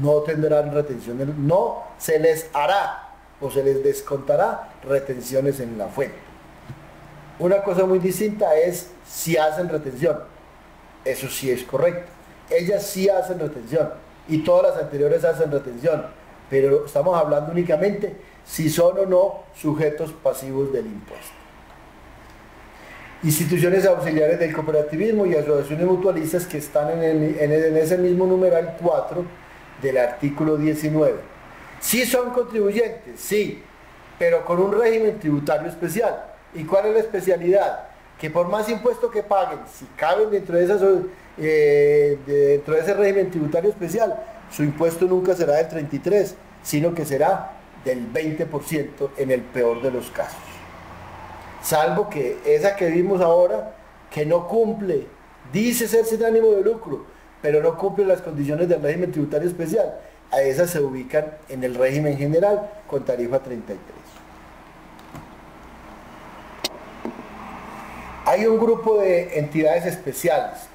no tendrán retenciones, no se les hará o se les descontará retenciones en la fuente. Una cosa muy distinta es si hacen retención. Eso sí es correcto. Ellas sí hacen retención y todas las anteriores hacen retención, pero estamos hablando únicamente si son o no sujetos pasivos del impuesto. Instituciones auxiliares del cooperativismo y asociaciones mutualistas que están en ese mismo numeral 4 del artículo 19. Sí son contribuyentes, sí, pero con un régimen tributario especial. ¿Y cuál es la especialidad? Que por más impuesto que paguen, si caben dentro de ese régimen tributario especial, su impuesto nunca será del 33, sino que será del 20% en el peor de los casos. Salvo que esa que vimos ahora, que no cumple, dice ser sin ánimo de lucro, pero no cumple las condiciones del régimen tributario especial, a esas se ubican en el régimen general con tarifa 33. Hay un grupo de entidades especiales,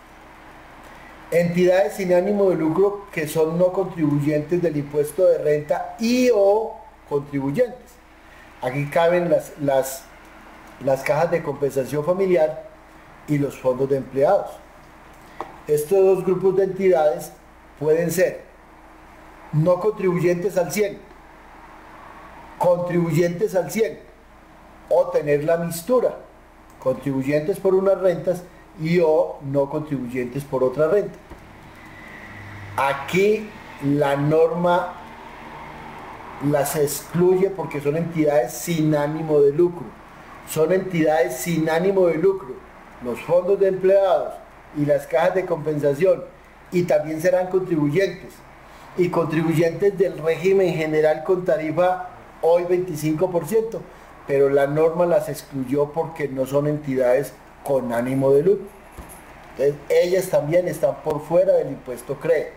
entidades sin ánimo de lucro que son no contribuyentes del impuesto de renta y o contribuyentes. Aquí caben las cajas de compensación familiar y los fondos de empleados. Estos dos grupos de entidades pueden ser no contribuyentes al 100, contribuyentes al 100 o tener la mixtura, contribuyentes por unas rentas y o no contribuyentes por otra renta. Aquí la norma las excluye porque son entidades sin ánimo de lucro. Son entidades sin ánimo de lucro, los fondos de empleados y las cajas de compensación, y también serán contribuyentes, y contribuyentes del régimen general con tarifa hoy 25%, pero la norma las excluyó porque no son entidades con ánimo de lucro. Entonces, ellas también están por fuera del impuesto CRE.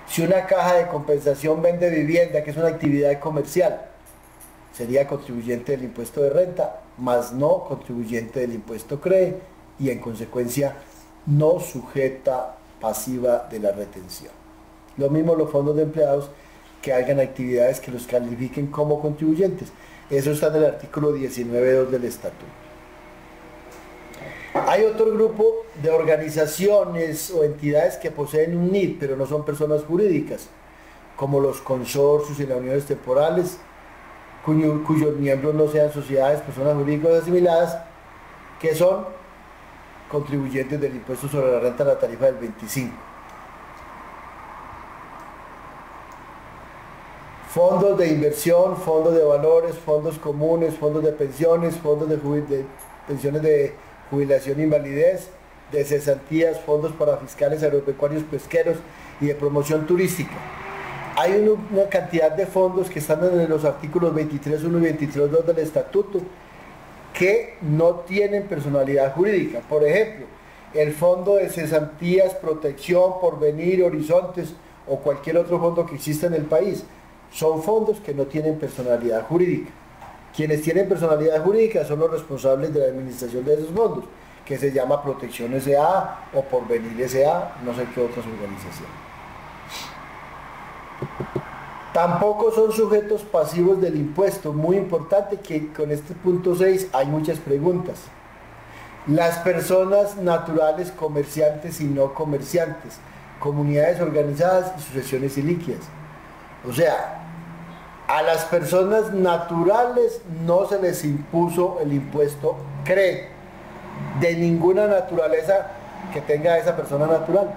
Si una caja de compensación vende vivienda, que es una actividad comercial, sería contribuyente del impuesto de renta, más no contribuyente del impuesto CRE y en consecuencia no sujeta pasiva de la retención. Lo mismo los fondos de empleados que hagan actividades que los califiquen como contribuyentes. Eso está en el artículo 19.2 del estatuto. Hay otro grupo de organizaciones o entidades que poseen un NID, pero no son personas jurídicas, como los consorcios y las uniones temporales, cuyos miembros no sean sociedades, personas jurídicas asimiladas, que son contribuyentes del impuesto sobre la renta de la tarifa del 25. Fondos de inversión, fondos de valores, fondos comunes, fondos de pensiones, fondos de pensiones de jubilación e invalidez, de cesantías, fondos para fiscales agropecuarios pesqueros y de promoción turística. Hay una cantidad de fondos que están en los artículos 23.1 y 23.2 del estatuto que no tienen personalidad jurídica. Por ejemplo, el fondo de cesantías, protección, porvenir, horizontes o cualquier otro fondo que exista en el país. Son fondos que no tienen personalidad jurídica. Quienes tienen personalidad jurídica son los responsables de la administración de esos fondos, que se llama Protección S.A. o Porvenir S.A., no sé qué otras organizaciones. Tampoco son sujetos pasivos del impuesto. Muy importante que con este punto 6 hay muchas preguntas. Las personas naturales, comerciantes y no comerciantes, comunidades organizadas y sucesiones ilíquidas. O sea, a las personas naturales no se les impuso el impuesto CRE de ninguna naturaleza que tenga esa persona natural.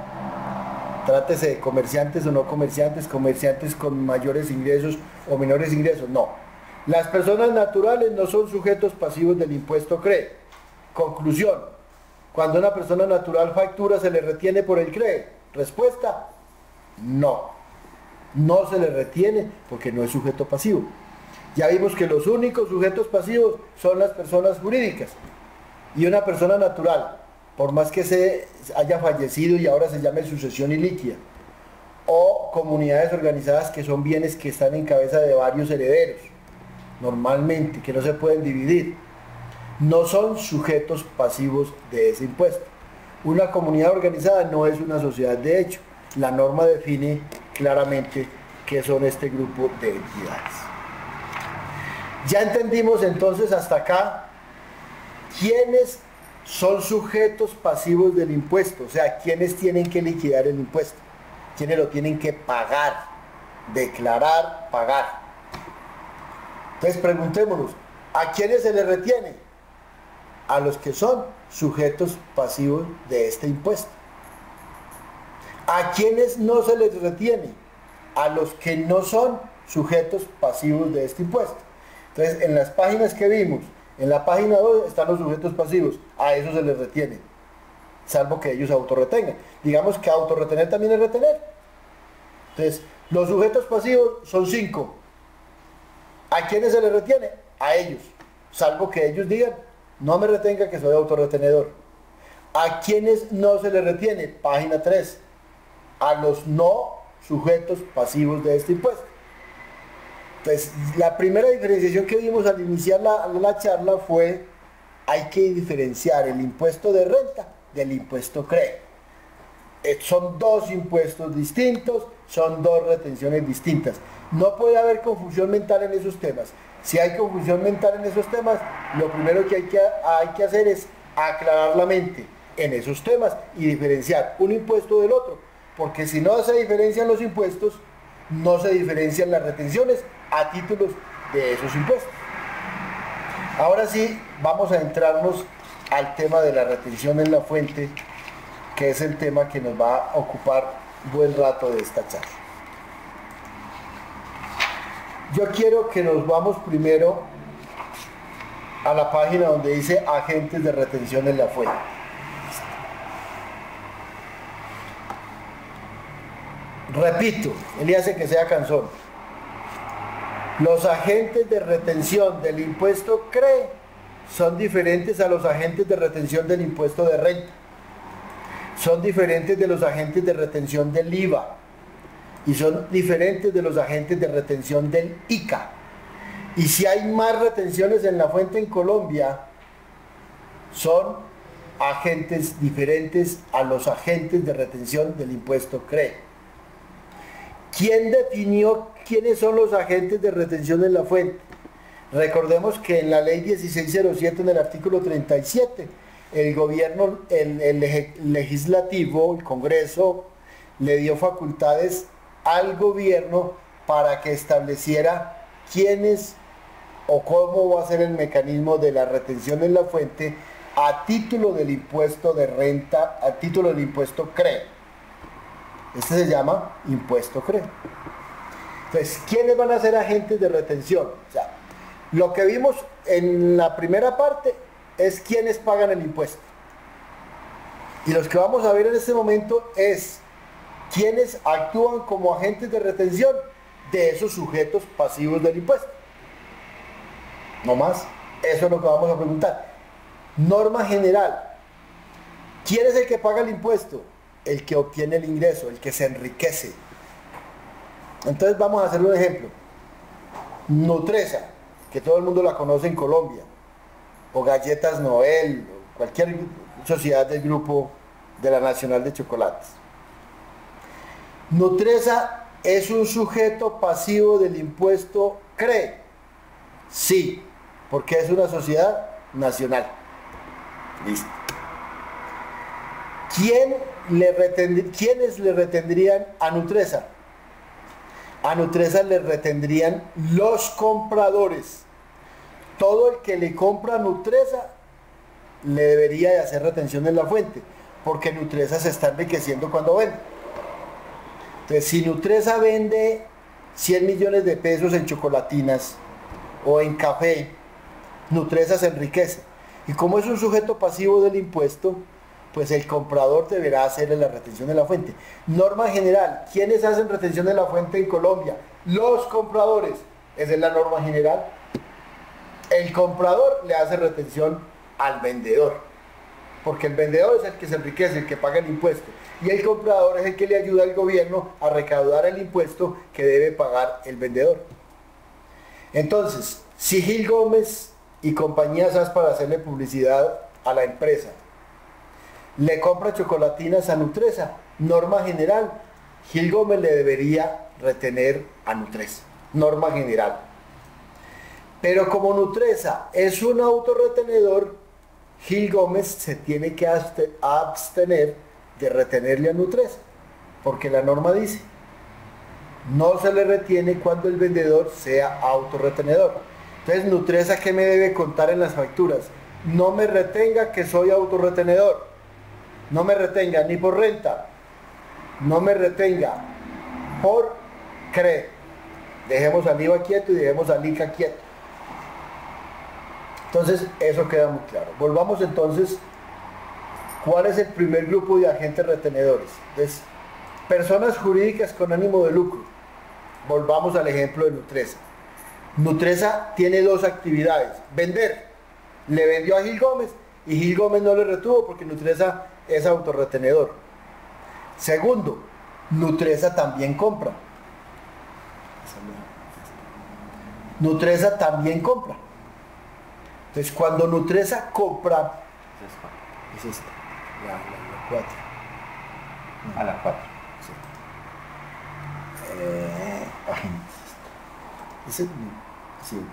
Trátese de comerciantes o no comerciantes, comerciantes con mayores ingresos o menores ingresos, no. Las personas naturales no son sujetos pasivos del impuesto CRE. Conclusión, cuando una persona natural factura, ¿se le retiene por el CRE? Respuesta, no. No se le retiene porque no es sujeto pasivo. Ya vimos que los únicos sujetos pasivos son las personas jurídicas. Y una persona natural, por más que se haya fallecido y ahora se llame sucesión ilíquida, o comunidades organizadas que son bienes que están en cabeza de varios herederos, normalmente, que no se pueden dividir, no son sujetos pasivos de ese impuesto. Una comunidad organizada no es una sociedad de hecho. La norma define claramente qué son este grupo de entidades. Ya entendimos entonces hasta acá quiénes son sujetos pasivos del impuesto, o sea, quiénes tienen que liquidar el impuesto, quiénes lo tienen que pagar, declarar, pagar. Entonces preguntémonos, ¿a quiénes se les retiene? A los que son sujetos pasivos de este impuesto. ¿A quiénes no se les retiene? A los que no son sujetos pasivos de este impuesto. Entonces, en las páginas que vimos, en la página 2 están los sujetos pasivos, a esos se les retiene, salvo que ellos autorretengan. Digamos que autorretener también es retener. Entonces, los sujetos pasivos son 5. ¿A quiénes se les retiene? A ellos, salvo que ellos digan, no me retenga que soy autorretenedor. ¿A quiénes no se les retiene? Página 3. A los no sujetos pasivos de este impuesto. Entonces, la primera diferenciación que vimos al iniciar la charla fue, hay que diferenciar el impuesto de renta del impuesto CRE. Son dos impuestos distintos, son dos retenciones distintas. No puede haber confusión mental en esos temas. Si hay confusión mental en esos temas, lo primero que hay que hacer es aclarar la mente en esos temas y diferenciar un impuesto del otro. Porque si no se diferencian los impuestos, no se diferencian las retenciones a títulos de esos impuestos. Ahora sí, vamos a entrarnos al tema de la retención en la fuente, que es el tema que nos va a ocupar buen rato de esta charla. Yo quiero que nos vamos primero a la página donde dice agentes de retención en la fuente. Repito, él hace que sea cansón. Los agentes de retención del impuesto CRE son diferentes a los agentes de retención del impuesto de renta. Son diferentes de los agentes de retención del IVA. Y son diferentes de los agentes de retención del ICA. Y si hay más retenciones en la fuente en Colombia, son agentes diferentes a los agentes de retención del impuesto CRE. ¿Quién definió quiénes son los agentes de retención en la fuente? Recordemos que en la ley 1607, en el artículo 37, el gobierno, el legislativo, el Congreso, le dio facultades al gobierno para que estableciera quiénes o cómo va a ser el mecanismo de la retención en la fuente a título del impuesto de renta, a título del impuesto CRE. Este se llama impuesto CRE. Entonces, ¿quiénes van a ser agentes de retención? O sea, lo que vimos en la primera parte es quiénes pagan el impuesto. Y los que vamos a ver en este momento es quiénes actúan como agentes de retención de esos sujetos pasivos del impuesto. No más, eso es lo que vamos a preguntar. Norma general. ¿Quién es el que paga el impuesto? El que obtiene el ingreso, el que se enriquece. Entonces vamos a hacer un ejemplo. Nutresa, que todo el mundo la conoce en Colombia, o Galletas Noel, o cualquier sociedad del grupo de la Nacional de Chocolates. Nutresa es un sujeto pasivo del impuesto CRE. Sí, porque es una sociedad nacional. Listo. ¿Quiénes le retendrían a Nutresa? A Nutresa le retendrían los compradores. Todo el que le compra a Nutresa le debería de hacer retención en la fuente, porque Nutresa se está enriqueciendo cuando vende. Entonces, si Nutresa vende 100 millones de pesos en chocolatinas o en café, Nutresa se enriquece. Y como es un sujeto pasivo del impuesto, pues el comprador deberá hacerle la retención de la fuente. Norma general, ¿quiénes hacen retención de la fuente en Colombia? Los compradores. Esa es la norma general. El comprador le hace retención al vendedor, porque el vendedor es el que se enriquece, el que paga el impuesto, y el comprador es el que le ayuda al gobierno a recaudar el impuesto que debe pagar el vendedor. Entonces, si Gil Gómez y compañía SAS, para hacerle publicidad a la empresa, le compra chocolatinas a Nutresa, norma general, Gil Gómez le debería retener a Nutresa, norma general. Pero como Nutresa es un autorretenedor, Gil Gómez se tiene que abstener de retenerle a Nutresa, porque la norma dice, no se le retiene cuando el vendedor sea autorretenedor. Entonces, Nutresa, ¿qué me debe contar en las facturas? No me retenga que soy autorretenedor. No me retenga ni por renta. No me retenga por CRE. Dejemos al IVA quieto y dejemos al ICA quieto. Entonces, eso queda muy claro. Volvamos entonces, ¿cuál es el primer grupo de agentes retenedores? Entonces, personas jurídicas con ánimo de lucro. Volvamos al ejemplo de Nutresa. Nutresa tiene dos actividades. Vender. Le vendió a Gil Gómez y Gil Gómez no le retuvo porque Nutresa es autorretenedor. Segundo, Nutresa también compra. Nutresa también compra. Entonces, cuando Nutresa compra, es esta, la 4. A la 4. Sí. Sí, okay.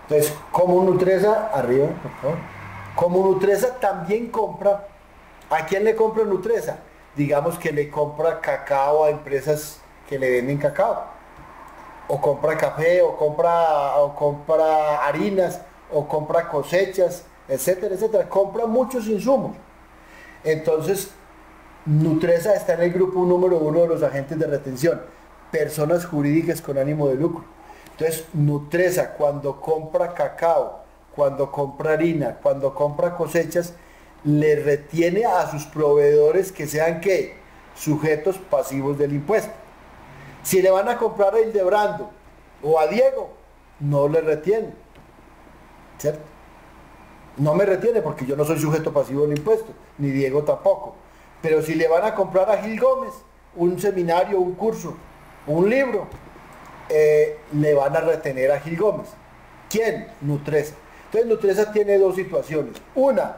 Entonces, como Nutresa, arriba, por favor. Como Nutresa también compra, ¿a quién le compra Nutresa? Digamos que le compra cacao a empresas que le venden cacao, o compra café, o compra harinas, o compra cosechas, etcétera, etcétera. Compra muchos insumos. Entonces, Nutresa está en el grupo número 1 de los agentes de retención, personas jurídicas con ánimo de lucro. Entonces, Nutresa, cuando compra cacao, cuando compra harina, cuando compra cosechas, le retiene a sus proveedores que sean, ¿qué? Sujetos pasivos del impuesto. Si le van a comprar a Hildebrando o a Diego, no le retiene, ¿cierto? No me retiene porque yo no soy sujeto pasivo del impuesto, ni Diego tampoco. Pero si le van a comprar a Gil Gómez un seminario, un curso, un libro, le van a retener a Gil Gómez. ¿Quién? Nutresa. Entonces Nutresa tiene dos situaciones. Una,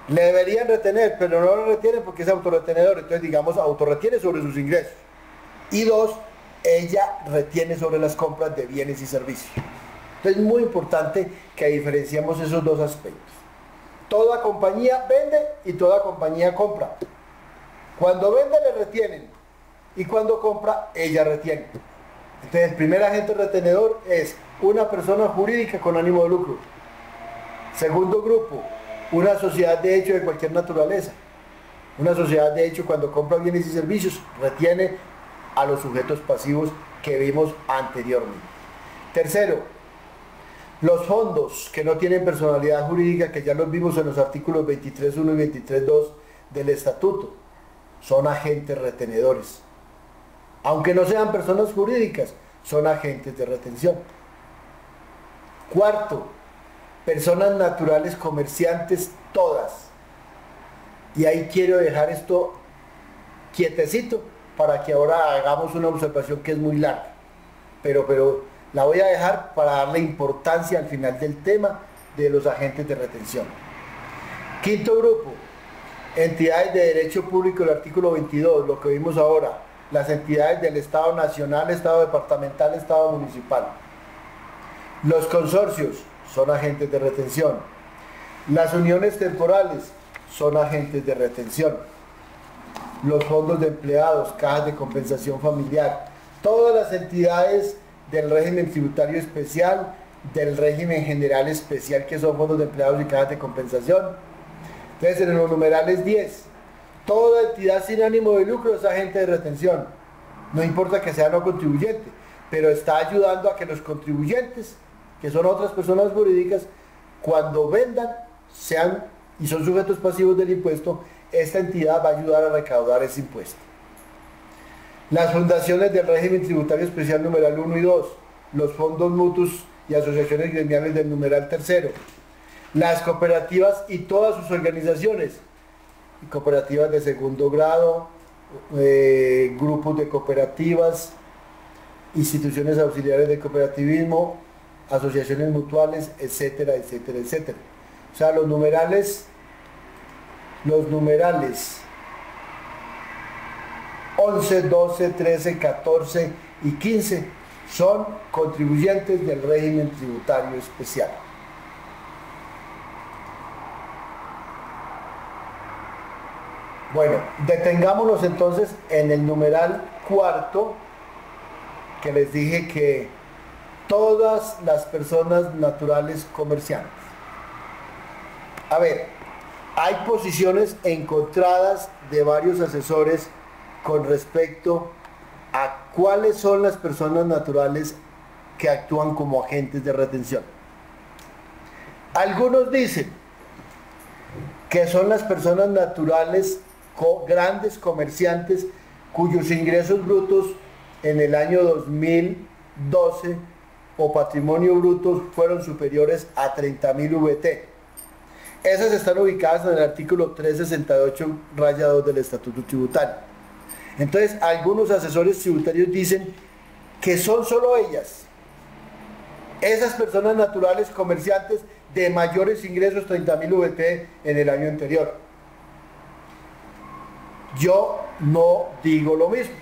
le deberían retener, pero no lo retienen porque es autorretenedor. Entonces, digamos, autorretiene sobre sus ingresos. Y dos, ella retiene sobre las compras de bienes y servicios. Entonces, es muy importante que diferenciemos esos dos aspectos. Toda compañía vende y toda compañía compra. Cuando vende le retienen y cuando compra ella retiene. Entonces, el primer agente retenedor es una persona jurídica con ánimo de lucro. Segundo grupo, una sociedad de hecho de cualquier naturaleza. Una sociedad de hecho, cuando compra bienes y servicios, retiene a los sujetos pasivos que vimos anteriormente. Tercero, los fondos que no tienen personalidad jurídica, que ya los vimos en los artículos 23.1 y 23.2 del estatuto, son agentes retenedores. Aunque no sean personas jurídicas, son agentes de retención. Cuarto, personas naturales comerciantes todas. Y ahí quiero dejar esto quietecito para que ahora hagamos una observación que es muy larga. Pero la voy a dejar para darle importancia al final del tema de los agentes de retención. Quinto grupo, entidades de derecho público, el artículo 22, lo que vimos ahora, las entidades del Estado nacional, Estado departamental, Estado municipal. Los consorcios son agentes de retención. Las uniones temporales son agentes de retención. Los fondos de empleados, cajas de compensación familiar, todas las entidades del régimen tributario especial, del régimen general especial, que son fondos de empleados y cajas de compensación. Entonces, en los numerales 10, toda entidad sin ánimo de lucro es agente de retención. No importa que sea no contribuyente, pero está ayudando a que los contribuyentes, que son otras personas jurídicas, cuando vendan, sean y son sujetos pasivos del impuesto, esta entidad va a ayudar a recaudar ese impuesto. Las fundaciones del régimen tributario especial numeral 1 y 2, los fondos mutuos y asociaciones gremiales del numeral 3, las cooperativas y todas sus organizaciones, cooperativas de segundo grado, grupos de cooperativas, instituciones auxiliares de cooperativismo, asociaciones mutuales, etcétera, etcétera, etcétera. O sea, los numerales 11, 12, 13, 14 y 15 son contribuyentes del régimen tributario especial. Bueno, detengámonos entonces en el numeral cuarto, que les dije que todas las personas naturales comerciantes. A ver, hay posiciones encontradas de varios asesores con respecto a cuáles son las personas naturales que actúan como agentes de retención. Algunos dicen que son las personas naturales grandes comerciantes cuyos ingresos brutos en el año 2012 o patrimonio bruto fueron superiores a 30.000 VT. Esas están ubicadas en el artículo 368-2 del Estatuto Tributario. Entonces, algunos asesores tributarios dicen que son solo ellas, esas personas naturales comerciantes de mayores ingresos 30.000 VT en el año anterior. Yo no digo lo mismo.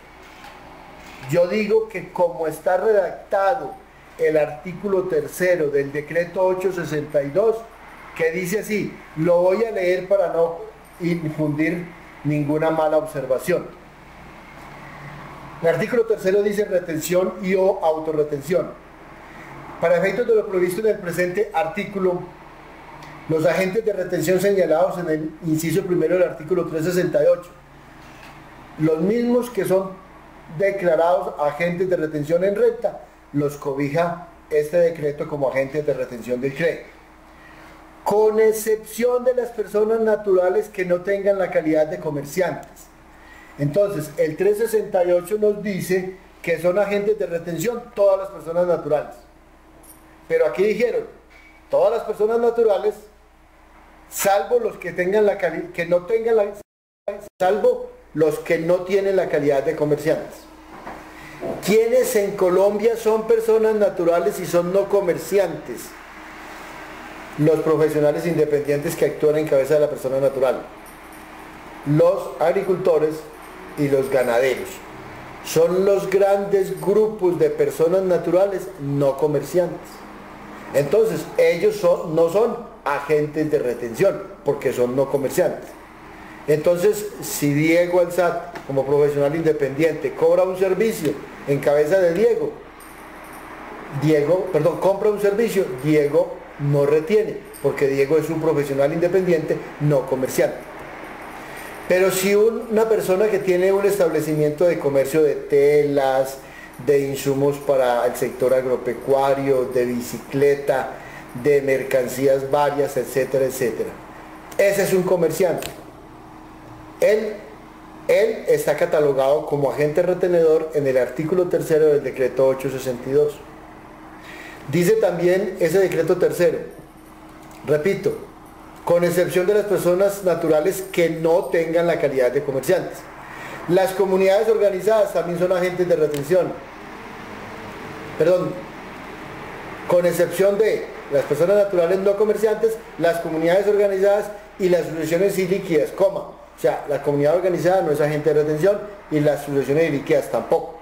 Yo digo que como está redactado el artículo 3 del decreto 862, que dice así, lo voy a leer para no infundir ninguna mala observación. El artículo 3 dice retención y o autorretención. Para efectos de lo previsto en el presente artículo, los agentes de retención señalados en el inciso primero del artículo 368, los mismos que son declarados agentes de retención en renta, los cobija este decreto como agentes de retención del crédito, con excepción de las personas naturales que no tengan la calidad de comerciantes. Entonces, el 368 nos dice que son agentes de retención todas las personas naturales. Pero aquí dijeron, todas las personas naturales, salvo los que tengan la calidad, que no tengan la, salvo los que no tienen la calidad de comerciantes. ¿Quiénes en Colombia son personas naturales y son no comerciantes? Los profesionales independientes que actúan en cabeza de la persona natural, los agricultores y los ganaderos. Son los grandes grupos de personas naturales no comerciantes. Entonces, ellos no son agentes de retención, porque son no comerciantes. Entonces, si Diego Alzat, como profesional independiente, cobra un servicio en cabeza de compra un servicio, Diego no retiene, porque Diego es un profesional independiente no comerciante. Pero si una persona que tiene un establecimiento de comercio de telas, de insumos para el sector agropecuario, de bicicleta, de mercancías varias, etcétera, etcétera, ese es un comerciante. Él está catalogado como agente retenedor en el artículo 3 del decreto 862. Dice también ese decreto 3, repito, con excepción de las personas naturales que no tengan la calidad de comerciantes. Las comunidades organizadas también son agentes de retención. Perdón, con excepción de las personas naturales no comerciantes, las comunidades organizadas y las asociaciones ilíquidas, O sea, la comunidad organizada no es agente de retención y las asociaciones ilíquidas tampoco.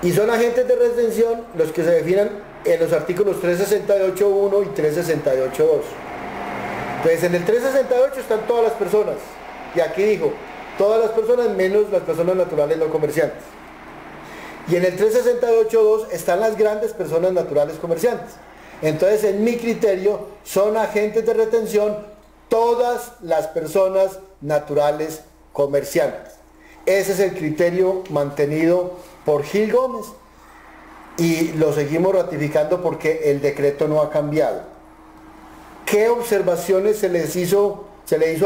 Y son agentes de retención los que se definan en los artículos 368.1 y 368.2. Entonces, en el 368 están todas las personas. Y aquí dijo, todas las personas menos las personas naturales no comerciantes. Y en el 368.2 están las grandes personas naturales comerciantes. Entonces, en mi criterio, son agentes de retención todas las personas naturales comerciantes. Ese es el criterio mantenido por Gil Gómez y lo seguimos ratificando porque el decreto no ha cambiado. ¿Qué observaciones se le hizo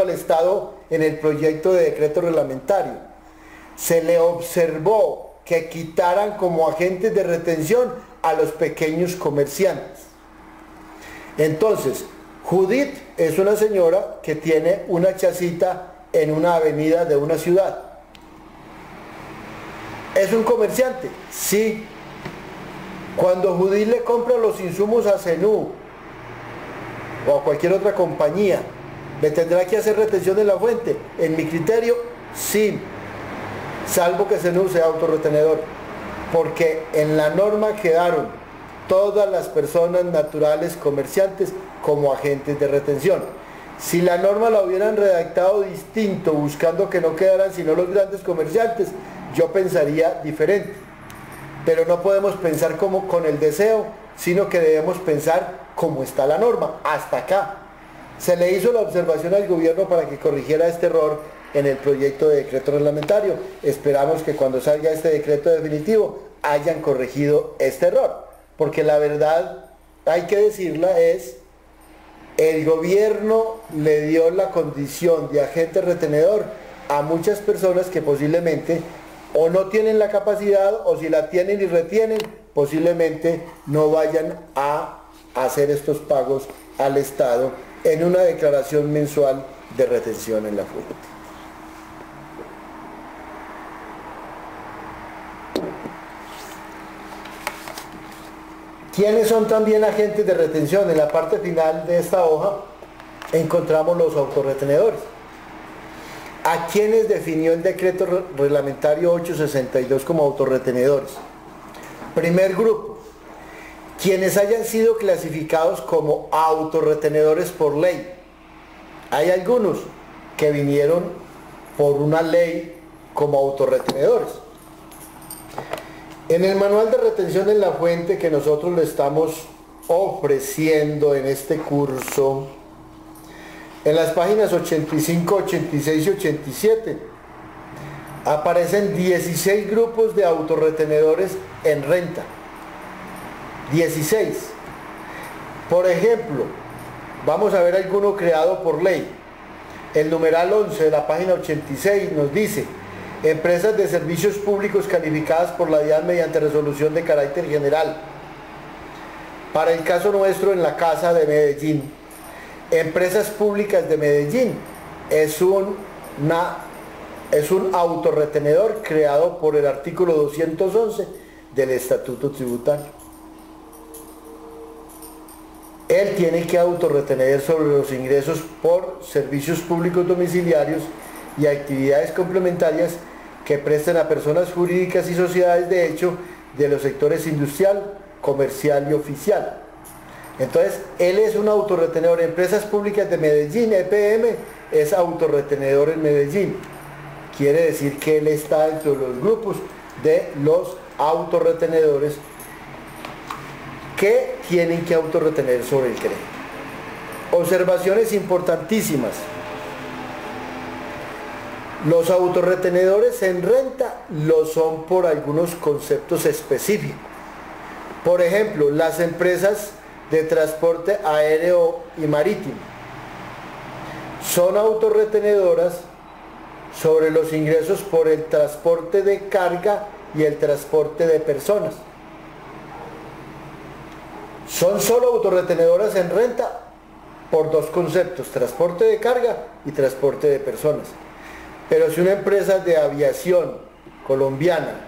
al Estado en el proyecto de decreto reglamentario? Se le observó que quitaran como agentes de retención a los pequeños comerciantes. Entonces, Judith es una señora que tiene una chacita en una avenida de una ciudad. ¿Es un comerciante? Sí. Cuando Judith le compra los insumos a Zenú o a cualquier otra compañía, ¿le tendrá que hacer retención en la fuente? En mi criterio, sí. Salvo que Zenú sea autorretenedor. Porque en la norma quedaron todas las personas naturales comerciantes como agentes de retención. Si la norma la hubieran redactado distinto, buscando que no quedaran sino los grandes comerciantes, yo pensaría diferente. Pero no podemos pensar como con el deseo, sino que debemos pensar como está la norma, hasta acá. Se le hizo la observación al gobierno para que corrigiera este error en el proyecto de decreto reglamentario. Esperamos que cuando salga este decreto definitivo hayan corregido este error, porque la verdad, hay que decirla, es el gobierno le dio la condición de agente retenedor a muchas personas que posiblemente o no tienen la capacidad, o si la tienen y retienen, posiblemente no vayan a hacer estos pagos al Estado en una declaración mensual de retención en la fuente. ¿Quiénes son también agentes de retención? En la parte final de esta hoja encontramos los autorretenedores. ¿A quiénes definió el decreto reglamentario 862 como autorretenedores? Primer grupo, quienes hayan sido clasificados como autorretenedores por ley. Hay algunos que vinieron por una ley como autorretenedores. En el manual de retención en la fuente que nosotros le estamos ofreciendo en este curso, en las páginas 85, 86 y 87, aparecen 16 grupos de autorretenedores en renta. 16. Por ejemplo, vamos a ver alguno creado por ley. El numeral 11 de la página 86 nos dice: empresas de servicios públicos calificadas por la DIAN mediante resolución de carácter general. Para el caso nuestro, en la Casa de Medellín, Empresas Públicas de Medellín es una Es un autorretenedor creado por el artículo 211 del Estatuto Tributario. Él tiene que autorretener sobre los ingresos por servicios públicos domiciliarios y actividades complementarias que presten a personas jurídicas y sociedades de hecho de los sectores industrial, comercial y oficial. Entonces, él es un autorretenedor. Empresas Públicas de Medellín, EPM, es autorretenedor en Medellín. Quiere decir que él está dentro de los grupos de los autorretenedores que tienen que autorretener sobre el crédito. Observaciones importantísimas. Los autorretenedores en renta lo son por algunos conceptos específicos. Por ejemplo, las empresas de transporte aéreo y marítimo son autorretenedoras sobre los ingresos por el transporte de carga y el transporte de personas. Son solo autorretenedoras en renta por dos conceptos: transporte de carga y transporte de personas. Pero si una empresa de aviación colombiana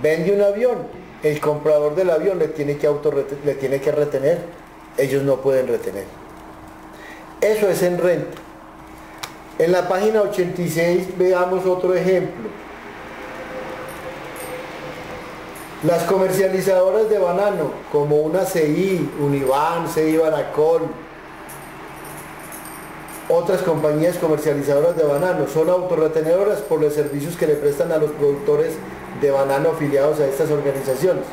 vende un avión, el comprador del avión le tiene que retener, ellos no pueden retener. Eso es en renta. En la página 86 veamos otro ejemplo. Las comercializadoras de banano, como una CI, Univan, CI Banacol, otras compañías comercializadoras de banano, son autorretenedoras por los servicios que le prestan a los productores de banano afiliados a estas organizaciones.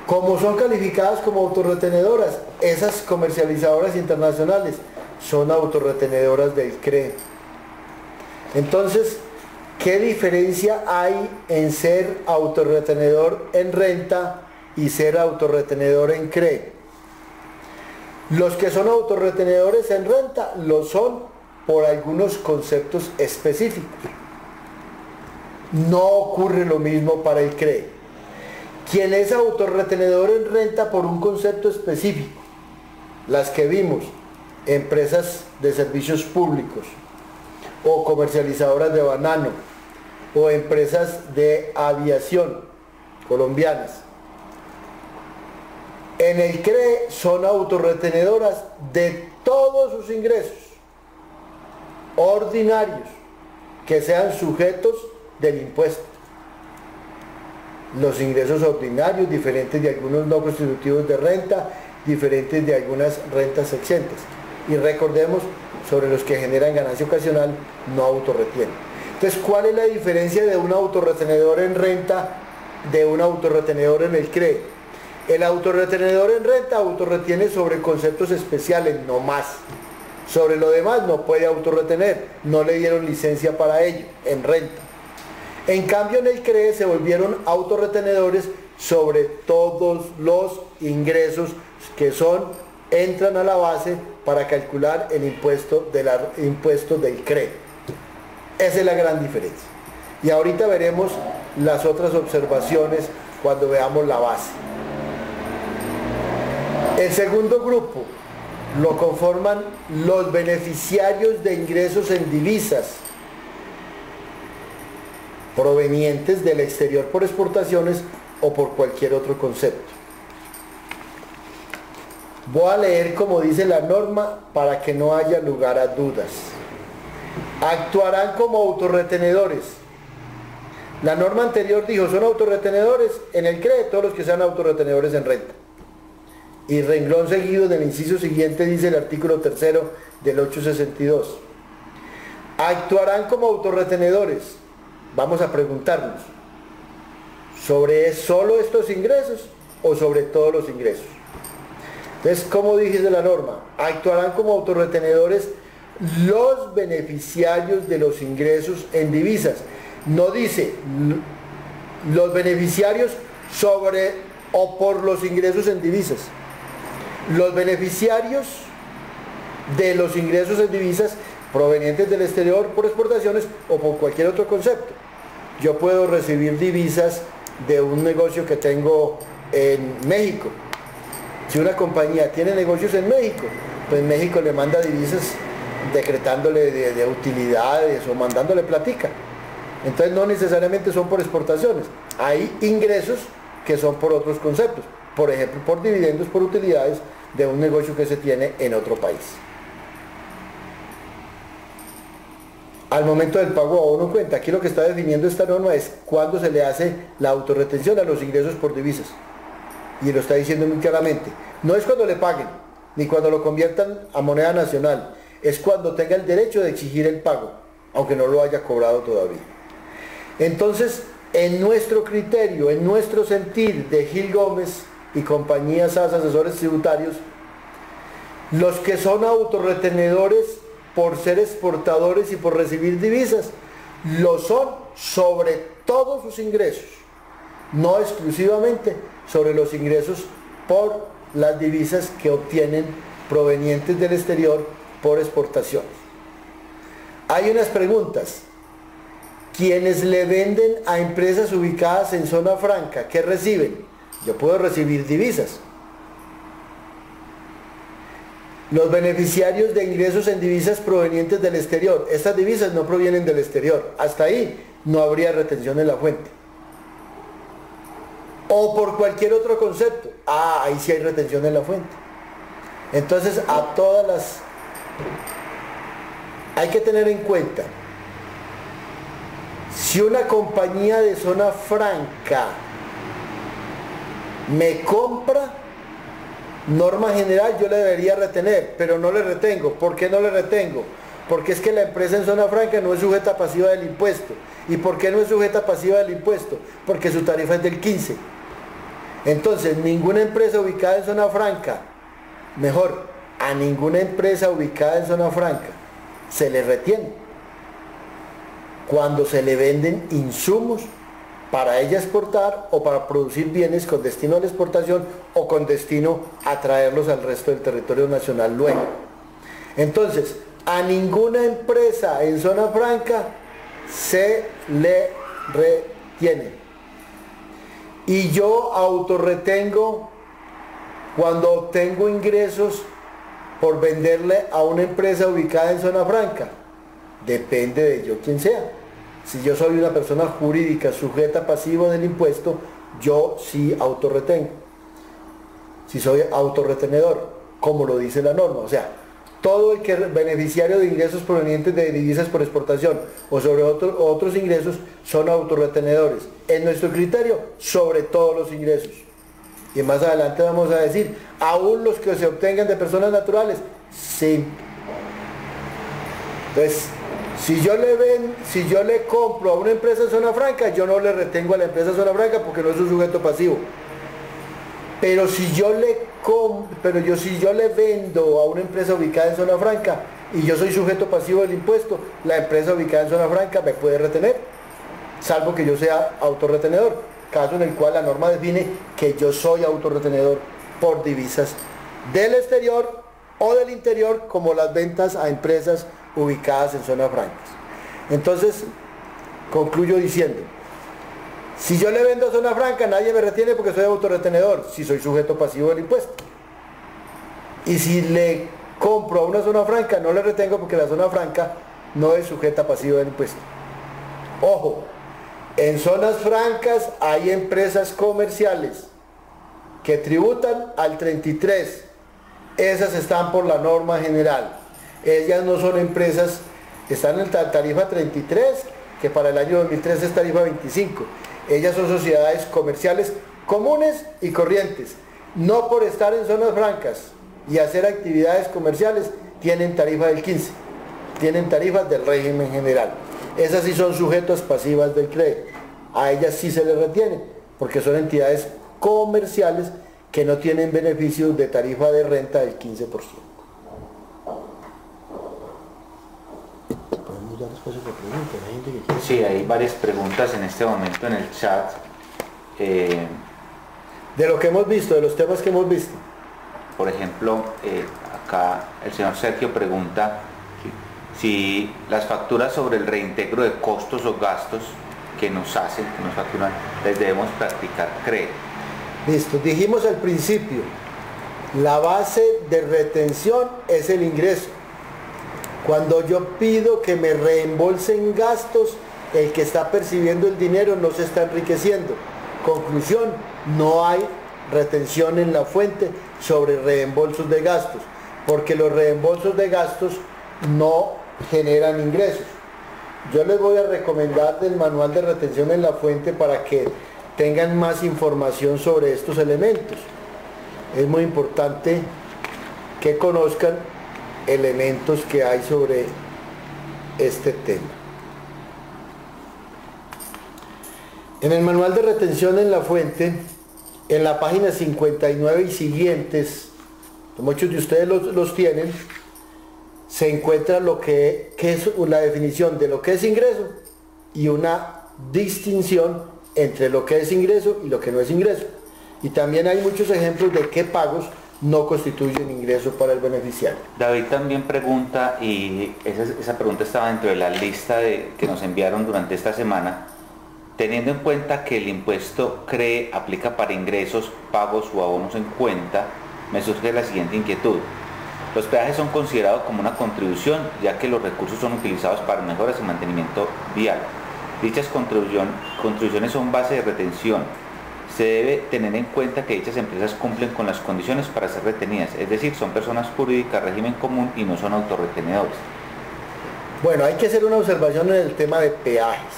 Como son calificadas como autorretenedoras, esas comercializadoras internacionales son autorretenedoras del CRE. Entonces, ¿qué diferencia hay en ser autorretenedor en renta y ser autorretenedor en CRE? Los que son autorretenedores en renta lo son por algunos conceptos específicos. No ocurre lo mismo para el CRE. Quien es autorretenedor en renta por un concepto específico, las que vimos, empresas de servicios públicos o comercializadoras de banano o empresas de aviación colombianas, en el CRE son autorretenedoras de todos sus ingresos ordinarios que sean sujetos del impuesto. Los ingresos ordinarios, diferentes de algunos no constitutivos de renta, diferentes de algunas rentas exentas. Y recordemos, sobre los que generan ganancia ocasional, no autorretienen. Entonces, ¿cuál es la diferencia de un autorretenedor en renta de un autorretenedor en el CRE? El autorretenedor en renta autorretiene sobre conceptos especiales, no más. Sobre lo demás no puede autorretener, no le dieron licencia para ello, en renta. En cambio, en el CRE se volvieron autorretenedores sobre todos los ingresos que entran a la base para calcular el impuesto del CRE. Esa es la gran diferencia. Y ahorita veremos las otras observaciones cuando veamos la base. El segundo grupo lo conforman los beneficiarios de ingresos en divisas provenientes del exterior por exportaciones o por cualquier otro concepto. Voy a leer como dice la norma para que no haya lugar a dudas. Actuarán como autorretenedores. La norma anterior dijo, son autorretenedores en el CRE todos los que sean autorretenedores en renta. Y renglón seguido del inciso siguiente dice el artículo 3 del 862. Actuarán como autorretenedores. Vamos a preguntarnos, ¿sobre solo estos ingresos o sobre todos los ingresos? Entonces, ¿cómo dice la norma? Actuarán como autorretenedores los beneficiarios de los ingresos en divisas. No dice los beneficiarios sobre o por los ingresos en divisas. Los beneficiarios de los ingresos en divisas provenientes del exterior por exportaciones o por cualquier otro concepto. Yo puedo recibir divisas de un negocio que tengo en México. Si una compañía tiene negocios en México, pues México le manda divisas decretándole de utilidades o mandándole platica. Entonces no necesariamente son por exportaciones, hay ingresos que son por otros conceptos, por ejemplo por dividendos, por utilidades de un negocio que se tiene en otro país. Al momento del pago a uno cuenta, aquí lo que está definiendo esta norma es cuándo se le hace la autorretención a los ingresos por divisas. Y lo está diciendo muy claramente. No es cuando le paguen, ni cuando lo conviertan a moneda nacional, es cuando tenga el derecho de exigir el pago, aunque no lo haya cobrado todavía. Entonces, en nuestro criterio, en nuestro sentir de Gil Gómez y compañía SAS Asesores Tributarios, los que son autorretenedores por ser exportadores y por recibir divisas, lo son sobre todos sus ingresos, no exclusivamente sobre los ingresos por las divisas que obtienen provenientes del exterior por exportaciones. Hay unas preguntas. Quienes le venden a empresas ubicadas en zona franca, ¿qué reciben? Yo puedo recibir divisas. Los beneficiarios de ingresos en divisas provenientes del exterior, estas divisas no provienen del exterior, hasta ahí no habría retención en la fuente. O por cualquier otro concepto, ahí sí hay retención en la fuente. Entonces a todas las... hay que tener en cuenta, si una compañía de zona franca me compra, norma general yo le debería retener, pero no le retengo. ¿Por qué no le retengo? Porque es que la empresa en zona franca no es sujeta pasiva del impuesto. ¿Y por qué no es sujeta pasiva del impuesto? Porque su tarifa es del 15. Entonces, ninguna empresa ubicada en zona franca, mejor, a ninguna empresa ubicada en zona franca se le retiene cuando se le venden insumos para ella exportar o para producir bienes con destino a la exportación o con destino a traerlos al resto del territorio nacional luego. Entonces, a ninguna empresa en zona franca se le retiene. Y yo autorretengo cuando obtengo ingresos por venderle a una empresa ubicada en zona franca. Depende de yo quién sea. Si yo soy una persona jurídica sujeta pasivo del impuesto, yo sí autorretengo. Si soy autorretenedor, como lo dice la norma, o sea, todo el que es beneficiario de ingresos provenientes de divisas por exportación o sobre otros ingresos son autorretenedores. En nuestro criterio, sobre todos los ingresos. Y más adelante vamos a decir, aún los que se obtengan de personas naturales, sí. Entonces, si yo le compro a una empresa en zona franca, yo no le retengo a la empresa en zona franca porque no es un sujeto pasivo. Pero si yo le vendo a una empresa ubicada en zona franca y yo soy sujeto pasivo del impuesto, la empresa ubicada en zona franca me puede retener, salvo que yo sea autorretenedor, caso en el cual la norma define que yo soy autorretenedor por divisas del exterior o del interior, como las ventas a empresas ubicadas en zonas francas. Entonces, concluyo diciendo, si yo le vendo a zona franca, nadie me retiene porque soy autorretenedor, si soy sujeto pasivo del impuesto. Y si le compro a una zona franca, no le retengo porque la zona franca no es sujeta pasivo del impuesto. Ojo, en zonas francas hay empresas comerciales que tributan al 33. Esas están por la norma general. Ellas no son empresas, están en la tarifa 33, que para el año 2003 es tarifa 25. Ellas son sociedades comerciales comunes y corrientes. No por estar en zonas francas y hacer actividades comerciales tienen tarifa del 15. Tienen tarifas del régimen general. Esas sí son sujetas pasivas del crédito. A ellas sí se les retiene, porque son entidades comerciales que no tienen beneficios de tarifa de renta del 15%. ¿Podemos dar espacio para preguntas? ¿Hay gente que quiere? Sí, hay varias preguntas en este momento en el chat. De lo que hemos visto, de los temas que hemos visto. Por ejemplo, acá el señor Sergio pregunta si las facturas sobre el reintegro de costos o gastos que nos hacen, que nos facturan, les debemos practicar CRE. Listo, dijimos al principio, la base de retención es el ingreso. Cuando yo pido que me reembolsen gastos, el que está percibiendo el dinero no se está enriqueciendo. Conclusión, no hay retención en la fuente sobre reembolsos de gastos, porque los reembolsos de gastos no generan ingresos. Yo les voy a recomendar del manual de retención en la fuente para que tengan más información sobre estos elementos. Es muy importante que conozcan elementos que hay sobre este tema. En el manual de retención en la fuente, en la página 59 y siguientes, muchos de ustedes los tienen, se encuentra lo que es la definición de lo que es ingreso y una distinción entre lo que es ingreso y lo que no es ingreso. Y también hay muchos ejemplos de qué pagos no constituyen ingreso para el beneficiario. David también pregunta, y esa pregunta estaba dentro de la lista que nos enviaron durante esta semana, teniendo en cuenta que el impuesto CREE aplica para ingresos, pagos o abonos en cuenta, me surge la siguiente inquietud. Los peajes son considerados como una contribución, ya que los recursos son utilizados para mejoras y mantenimiento vial. Dichas contribuciones son base de retención. Se debe tener en cuenta que dichas empresas cumplen con las condiciones para ser retenidas, es decir, son personas jurídicas, régimen común y no son autorretenedores. Bueno, hay que hacer una observación en el tema de peajes.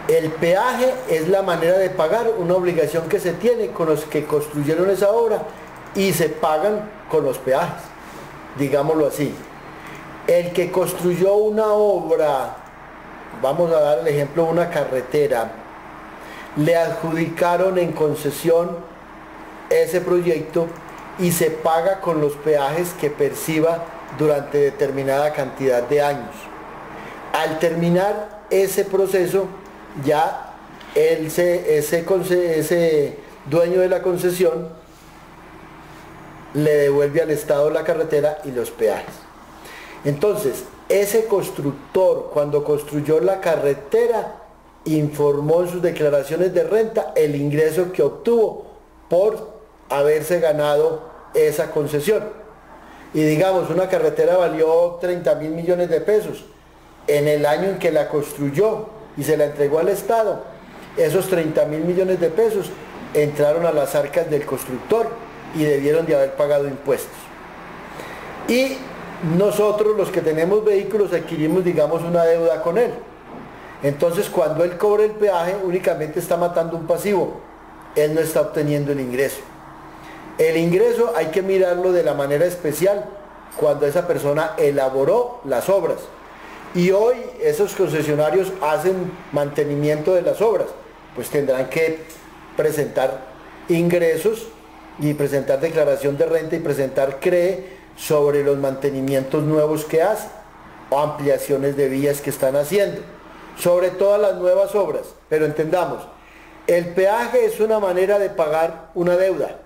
El peaje es la manera de pagar una obligación que se tiene con los que construyeron esa obra y se pagan con los peajes, digámoslo así. El que construyó una obra, vamos a dar el ejemplo de una carretera, le adjudicaron en concesión ese proyecto y se paga con los peajes que perciba durante determinada cantidad de años. Al terminar ese proceso, ya ese dueño de la concesión le devuelve al Estado la carretera y los peajes. Entonces, ese constructor, cuando construyó la carretera, informó en sus declaraciones de renta el ingreso que obtuvo por haberse ganado esa concesión. Y digamos, una carretera valió 30.000 millones de pesos. En el año en que la construyó y se la entregó al Estado, esos 30.000 millones de pesos entraron a las arcas del constructor y debieron de haber pagado impuestos. Y nosotros, los que tenemos vehículos, adquirimos, digamos, una deuda con él. Entonces, cuando él cobra el peaje, únicamente está matando un pasivo. Él no está obteniendo el ingreso. El ingreso hay que mirarlo de la manera especial cuando esa persona elaboró las obras. Y hoy esos concesionarios hacen mantenimiento de las obras, pues tendrán que presentar ingresos y presentar declaración de renta y presentar CREE sobre los mantenimientos nuevos que hacen o ampliaciones de vías que están haciendo, sobre todas las nuevas obras. Pero entendamos, el peaje es una manera de pagar una deuda.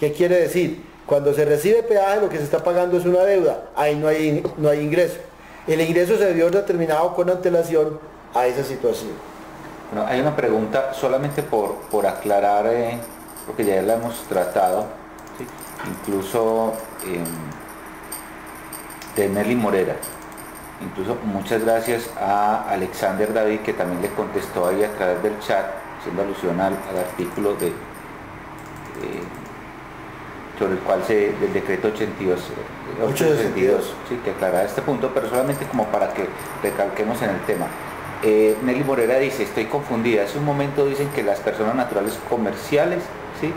¿Qué quiere decir? Cuando se recibe peaje, lo que se está pagando es una deuda, ahí no hay ingreso. El ingreso se vio determinado con antelación a esa situación. Bueno, hay una pregunta solamente por aclarar, porque ya la hemos tratado, ¿sí? Incluso de Merly Morera. Incluso muchas gracias a Alexander David, que también le contestó ahí a través del chat, haciendo alusión al artículo sobre el cual del decreto 862, sí, que aclaraba este punto, pero solamente como para que recalquemos en el tema. Nelly Morera dice, estoy confundida, hace un momento dicen que las personas naturales comerciales, ¿sí?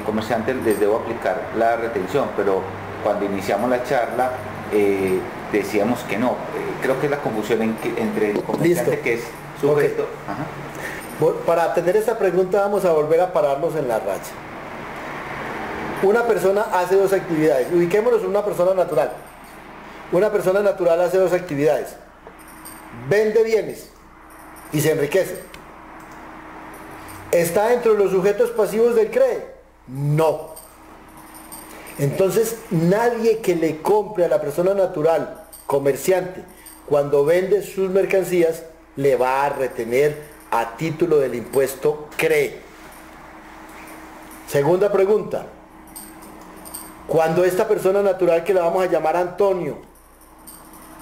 Comerciantes les debo aplicar la retención, pero cuando iniciamos la charla decíamos que no. Creo que es la confusión entre el comerciante. Listo. Que es sujeto. Okay. Ajá. Para atender esta pregunta vamos a volver a pararnos en la racha. Una persona hace dos actividades. Ubiquémonos en una persona natural. Una persona natural hace dos actividades. Vende bienes y se enriquece. ¿Está dentro de los sujetos pasivos del CREE? No. Entonces, nadie que le compre a la persona natural, comerciante, cuando vende sus mercancías, le va a retener a título del impuesto CREE. Segunda pregunta. Cuando esta persona natural, que la vamos a llamar Antonio,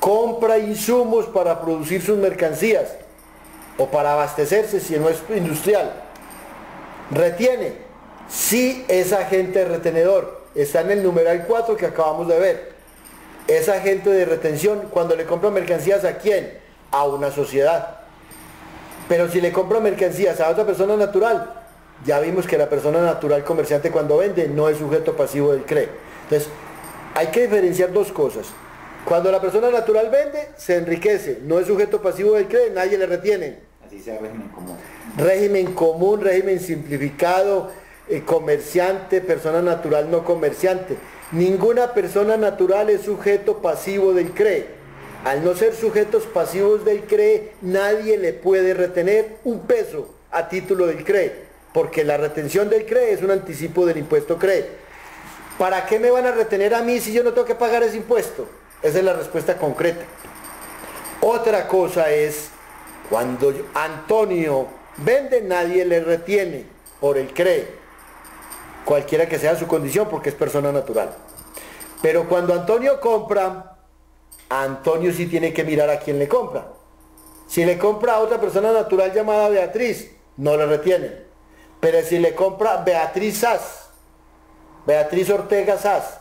compra insumos para producir sus mercancías o para abastecerse si no es industrial, retiene. Si es agente retenedor, está en el numeral 4 que acabamos de ver. Es agente de retención cuando le compra mercancías, ¿a quién? A una sociedad. Pero si le compra mercancías a otra persona natural, ya vimos que la persona natural comerciante, cuando vende, no es sujeto pasivo del CRE. Entonces, hay que diferenciar dos cosas. Cuando la persona natural vende, se enriquece, no es sujeto pasivo del CRE, nadie le retiene. Así sea régimen común. Régimen común, régimen simplificado, comerciante, persona natural no comerciante. Ninguna persona natural es sujeto pasivo del CRE. Al no ser sujetos pasivos del CRE, nadie le puede retener un peso a título del CRE, porque la retención del CRE es un anticipo del impuesto CRE. ¿Para qué me van a retener a mí si yo no tengo que pagar ese impuesto? Esa es la respuesta concreta. Otra cosa es, cuando Antonio vende, nadie le retiene por el CRE, cualquiera que sea su condición, porque es persona natural. Pero cuando Antonio compra, Antonio sí tiene que mirar a quién le compra. Si le compra a otra persona natural llamada Beatriz, no le retiene. Pero si le compra Beatriz Saz, Beatriz Ortega Saz,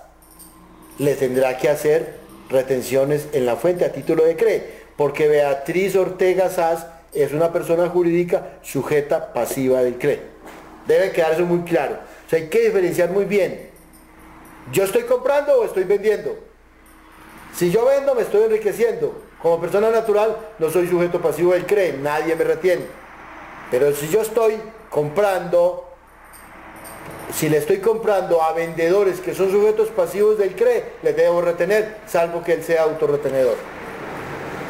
le tendrá que hacer retenciones en la fuente a título de CRE, porque Beatriz Ortega Saz es una persona jurídica sujeta pasiva del CRE. Debe quedar eso muy claro. O sea, hay que diferenciar muy bien. ¿Yo estoy comprando o estoy vendiendo? Si yo vendo, me estoy enriqueciendo. Como persona natural, no soy sujeto pasivo del CRE, nadie me retiene. Pero si yo estoy comprando, si le estoy comprando a vendedores que son sujetos pasivos del CRE, les debo retener, salvo que él sea autorretenedor.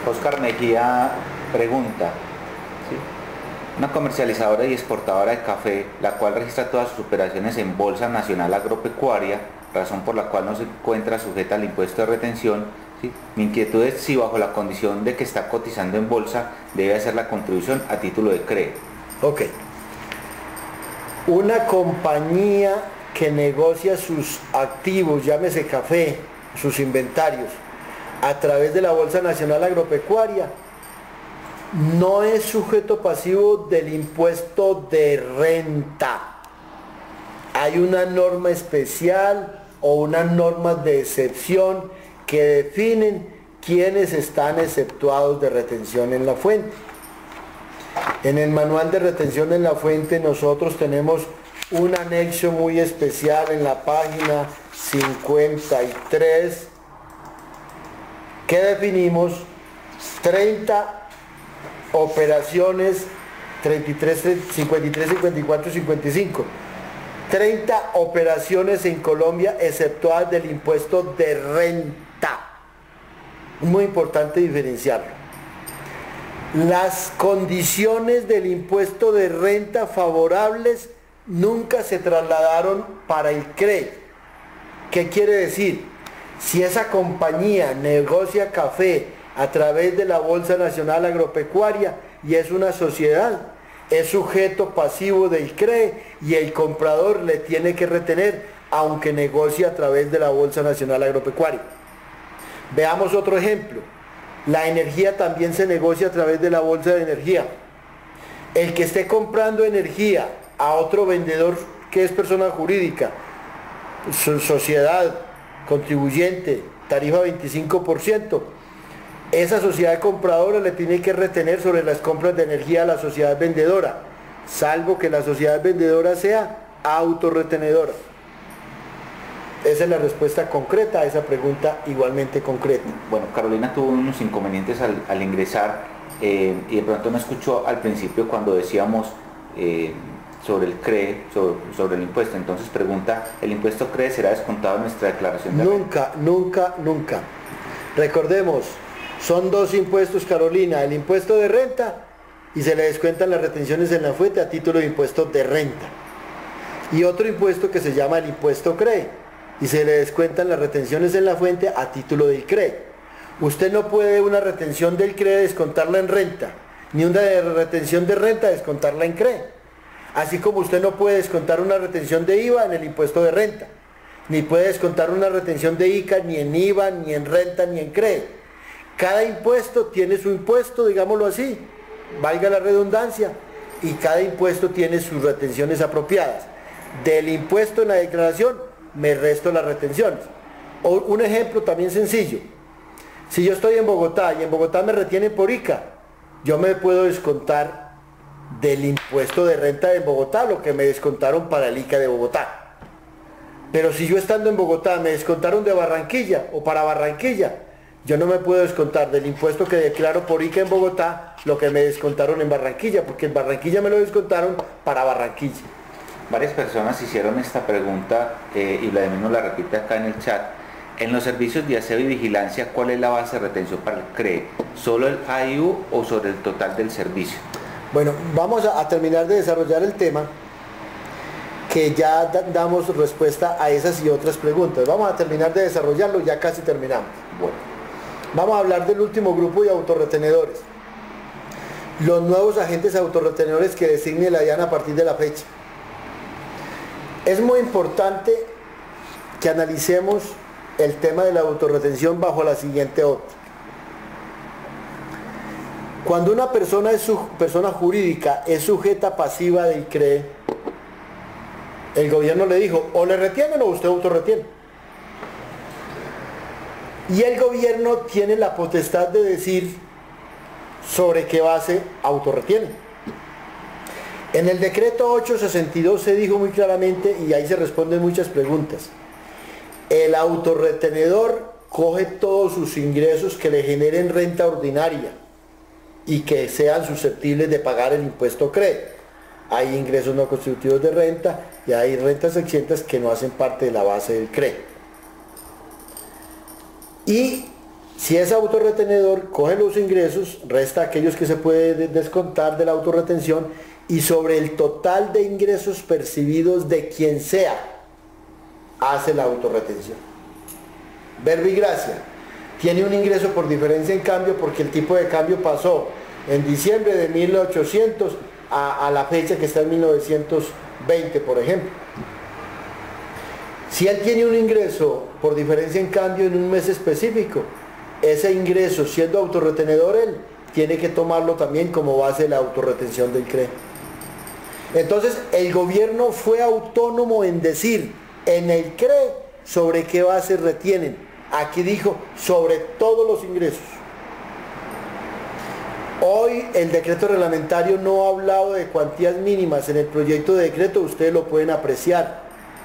Oscar Mejía pregunta, ¿sí? Una comercializadora y exportadora de café, la cual registra todas sus operaciones en Bolsa Nacional Agropecuaria, razón por la cual no se encuentra sujeta al impuesto de retención, ¿sí? Mi inquietud es si bajo la condición de que está cotizando en bolsa debe hacer la contribución a título de CRE. Ok. Una compañía que negocia sus activos, llámese café, sus inventarios, a través de la Bolsa Nacional Agropecuaria, no es sujeto pasivo del impuesto de renta. Hay una norma especial o unas normas de excepción que definen quiénes están exceptuados de retención en la fuente. En el manual de retención en la fuente nosotros tenemos un anexo muy especial en la página 53 que definimos 30 operaciones, 33, 53, 54, 55. 30 operaciones en Colombia exceptuadas del impuesto de renta. Muy importante diferenciarlo. Las condiciones del impuesto de renta favorables nunca se trasladaron para el CRE. ¿Qué quiere decir? Si esa compañía negocia café a través de la Bolsa Nacional Agropecuaria y es una sociedad, es sujeto pasivo del CRE y el comprador le tiene que retener aunque negocie a través de la Bolsa Nacional Agropecuaria. Veamos otro ejemplo. La energía también se negocia a través de la Bolsa de Energía. El que esté comprando energía a otro vendedor que es persona jurídica, sociedad, contribuyente, tarifa 25%, esa sociedad compradora le tiene que retener sobre las compras de energía a la sociedad vendedora, salvo que la sociedad vendedora sea autorretenedora. Esa es la respuesta concreta a esa pregunta igualmente concreta. Bueno, Carolina tuvo unos inconvenientes al ingresar y de pronto no escuchó al principio cuando decíamos sobre el CRE, sobre el impuesto. Entonces pregunta, ¿el impuesto CRE será descontado en nuestra declaración de renta? Nunca. Recordemos, son dos impuestos, Carolina, el impuesto de renta y se le descuentan las retenciones en la fuente a título de impuesto de renta. Y otro impuesto que se llama el impuesto CRE y se le descuentan las retenciones en la fuente a título del CRE. Usted no puede una retención del CRE descontarla en renta, ni una retención de renta descontarla en CRE. Así como usted no puede descontar una retención de IVA en el impuesto de renta. ni puede descontar una retención de ICA, ni en IVA, ni en renta, ni en CRE. Cada impuesto tiene su impuesto, digámoslo así, valga la redundancia, y cada impuesto tiene sus retenciones apropiadas. Del impuesto en la declaración me resto las retenciones. O un ejemplo también sencillo. Si yo estoy en Bogotá y en Bogotá me retienen por ICA, yo me puedo descontar del impuesto de renta de Bogotá lo que me descontaron para el ICA de Bogotá. Pero si yo estando en Bogotá me descontaron de Barranquilla o para Barranquilla, yo no me puedo descontar del impuesto que declaro por ICA en Bogotá lo que me descontaron en Barranquilla, porque en Barranquilla me lo descontaron para Barranquilla. Varias personas hicieron esta pregunta y Vladimir nos la repite acá en el chat. En los servicios de aseo y vigilancia, ¿cuál es la base de retención para el CRE? ¿Solo el AIU o sobre el total del servicio? Bueno, vamos a terminar de desarrollar el tema, que ya damos respuesta a esas y otras preguntas. Vamos a terminar de desarrollarlo, ya casi terminamos. Bueno, vamos a hablar del último grupo de autorretenedores. Los nuevos agentes autorretenedores que designe la DIAN a partir de la fecha. Es muy importante que analicemos el tema de la autorretención bajo la siguiente óptica. Cuando una persona persona jurídica es sujeta pasiva del CRE, el gobierno le dijo, o le retienen o usted autorretiene. Y el gobierno tiene la potestad de decir sobre qué base autorretiene. En el decreto 862 se dijo muy claramente, y ahí se responden muchas preguntas, el autorretenedor coge todos sus ingresos que le generen renta ordinaria y que sean susceptibles de pagar el impuesto CRE. Hay ingresos no constitutivos de renta y hay rentas exentas que no hacen parte de la base del CRE. Y si es autorretenedor, coge los ingresos, resta aquellos que se puede descontar de la autorretención y sobre el total de ingresos percibidos de quien sea, hace la autorretención. Verbo y gracia. Tiene un ingreso por diferencia en cambio porque el tipo de cambio pasó en diciembre de 1800 a la fecha que está en 1920, por ejemplo. Si él tiene un ingreso por diferencia en cambio en un mes específico, ese ingreso, siendo autorretenedor él, tiene que tomarlo también como base de la autorretención del CRE. Entonces, el gobierno fue autónomo en decir en el CRE sobre qué base retienen. Aquí dijo sobre todos los ingresos. Hoy el decreto reglamentario no ha hablado de cuantías mínimas. En el proyecto de decreto ustedes lo pueden apreciar,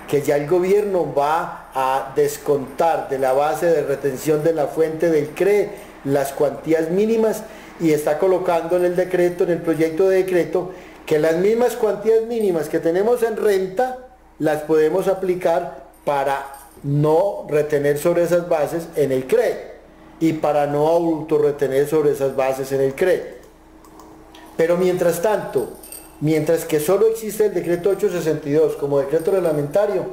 que ya el gobierno va a descontar de la base de retención de la fuente del CRE las cuantías mínimas y está colocando en el decreto, en el proyecto de decreto, que las mismas cuantías mínimas que tenemos en renta las podemos aplicar para no retener sobre esas bases en el CRE y para no autorretener sobre esas bases en el CRE. Pero mientras tanto, mientras que solo existe el decreto 862 como decreto reglamentario,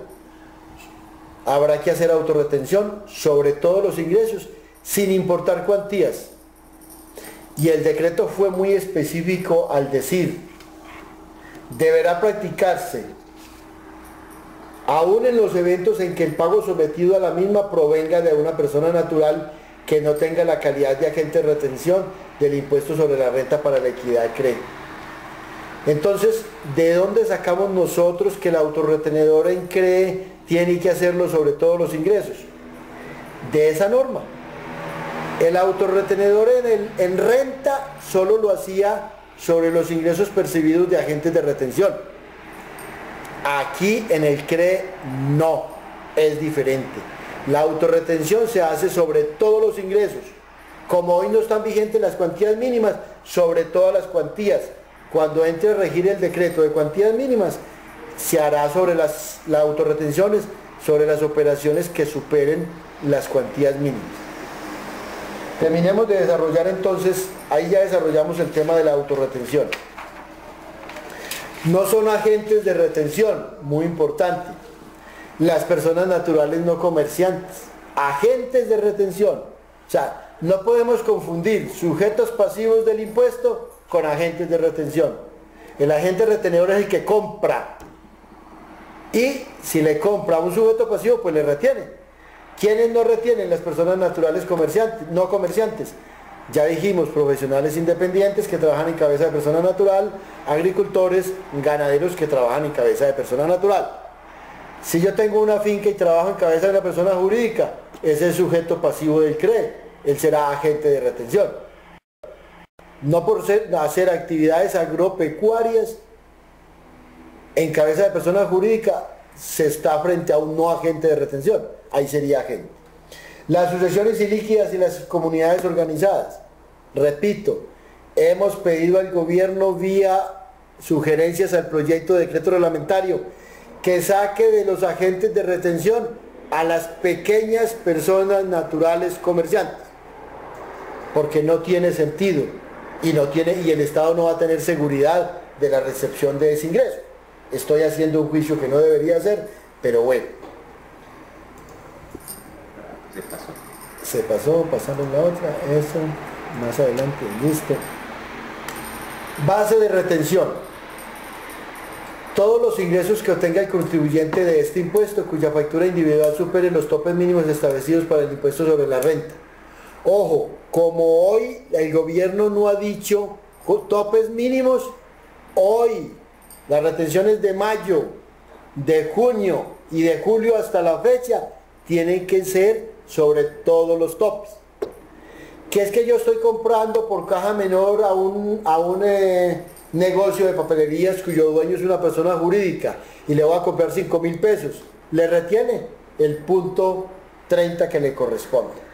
habrá que hacer autorretención sobre todos los ingresos, sin importar cuantías. Y el decreto fue muy específico al decir, deberá practicarse aún en los eventos en que el pago sometido a la misma provenga de una persona natural que no tenga la calidad de agente de retención del impuesto sobre la renta para la equidad CRE. Entonces, ¿de dónde sacamos nosotros que el autorretenedor en CRE tiene que hacerlo sobre todos los ingresos? De esa norma. El autorretenedor en renta solo lo hacía sobre los ingresos percibidos de agentes de retención. Aquí en el CRE no, es diferente. La autorretención se hace sobre todos los ingresos. Como hoy no están vigentes las cuantías mínimas, sobre todas las cuantías. Cuando entre a regir el decreto de cuantías mínimas, se hará sobre las autorretenciones, sobre las operaciones que superen las cuantías mínimas. Terminemos de desarrollar entonces, ahí ya desarrollamos el tema de la autorretención. No son agentes de retención, muy importante. Las personas naturales no comerciantes, agentes de retención. O sea, no podemos confundir sujetos pasivos del impuesto con agentes de retención. El agente retenedor es el que compra Y si le compra a un sujeto pasivo, pues le retiene. ¿Quiénes no retienen? Las personas naturales comerciantes, no comerciantes. Ya dijimos, profesionales independientes que trabajan en cabeza de persona natural, agricultores, ganaderos que trabajan en cabeza de persona natural. Si yo tengo una finca y trabajo en cabeza de una persona jurídica, ese es el sujeto pasivo del CRE, él será agente de retención. No por hacer actividades agropecuarias en cabeza de persona jurídica se está frente a un no agente de retención, ahí sería agente. Las sucesiones ilíquidas y las comunidades organizadas, repito, hemos pedido al gobierno vía sugerencias al proyecto de decreto reglamentario que saque de los agentes de retención a las pequeñas personas naturales comerciantes, porque no tiene sentido y el Estado no va a tener seguridad de la recepción de ese ingreso. Estoy haciendo un juicio que no debería hacer, pero bueno. Se pasó, pasamos la otra, eso, más adelante, listo. Base de retención. Todos los ingresos que obtenga el contribuyente de este impuesto cuya factura individual supere los topes mínimos establecidos para el impuesto sobre la renta. Ojo, como hoy el gobierno no ha dicho topes mínimos, hoy las retenciones de mayo, de junio y de julio hasta la fecha tienen que ser sobre todos los topes. Que es que yo estoy comprando por caja menor a un negocio de papelerías cuyo dueño es una persona jurídica y le voy a comprar 5.000 pesos, le retiene el punto 30 que le corresponde.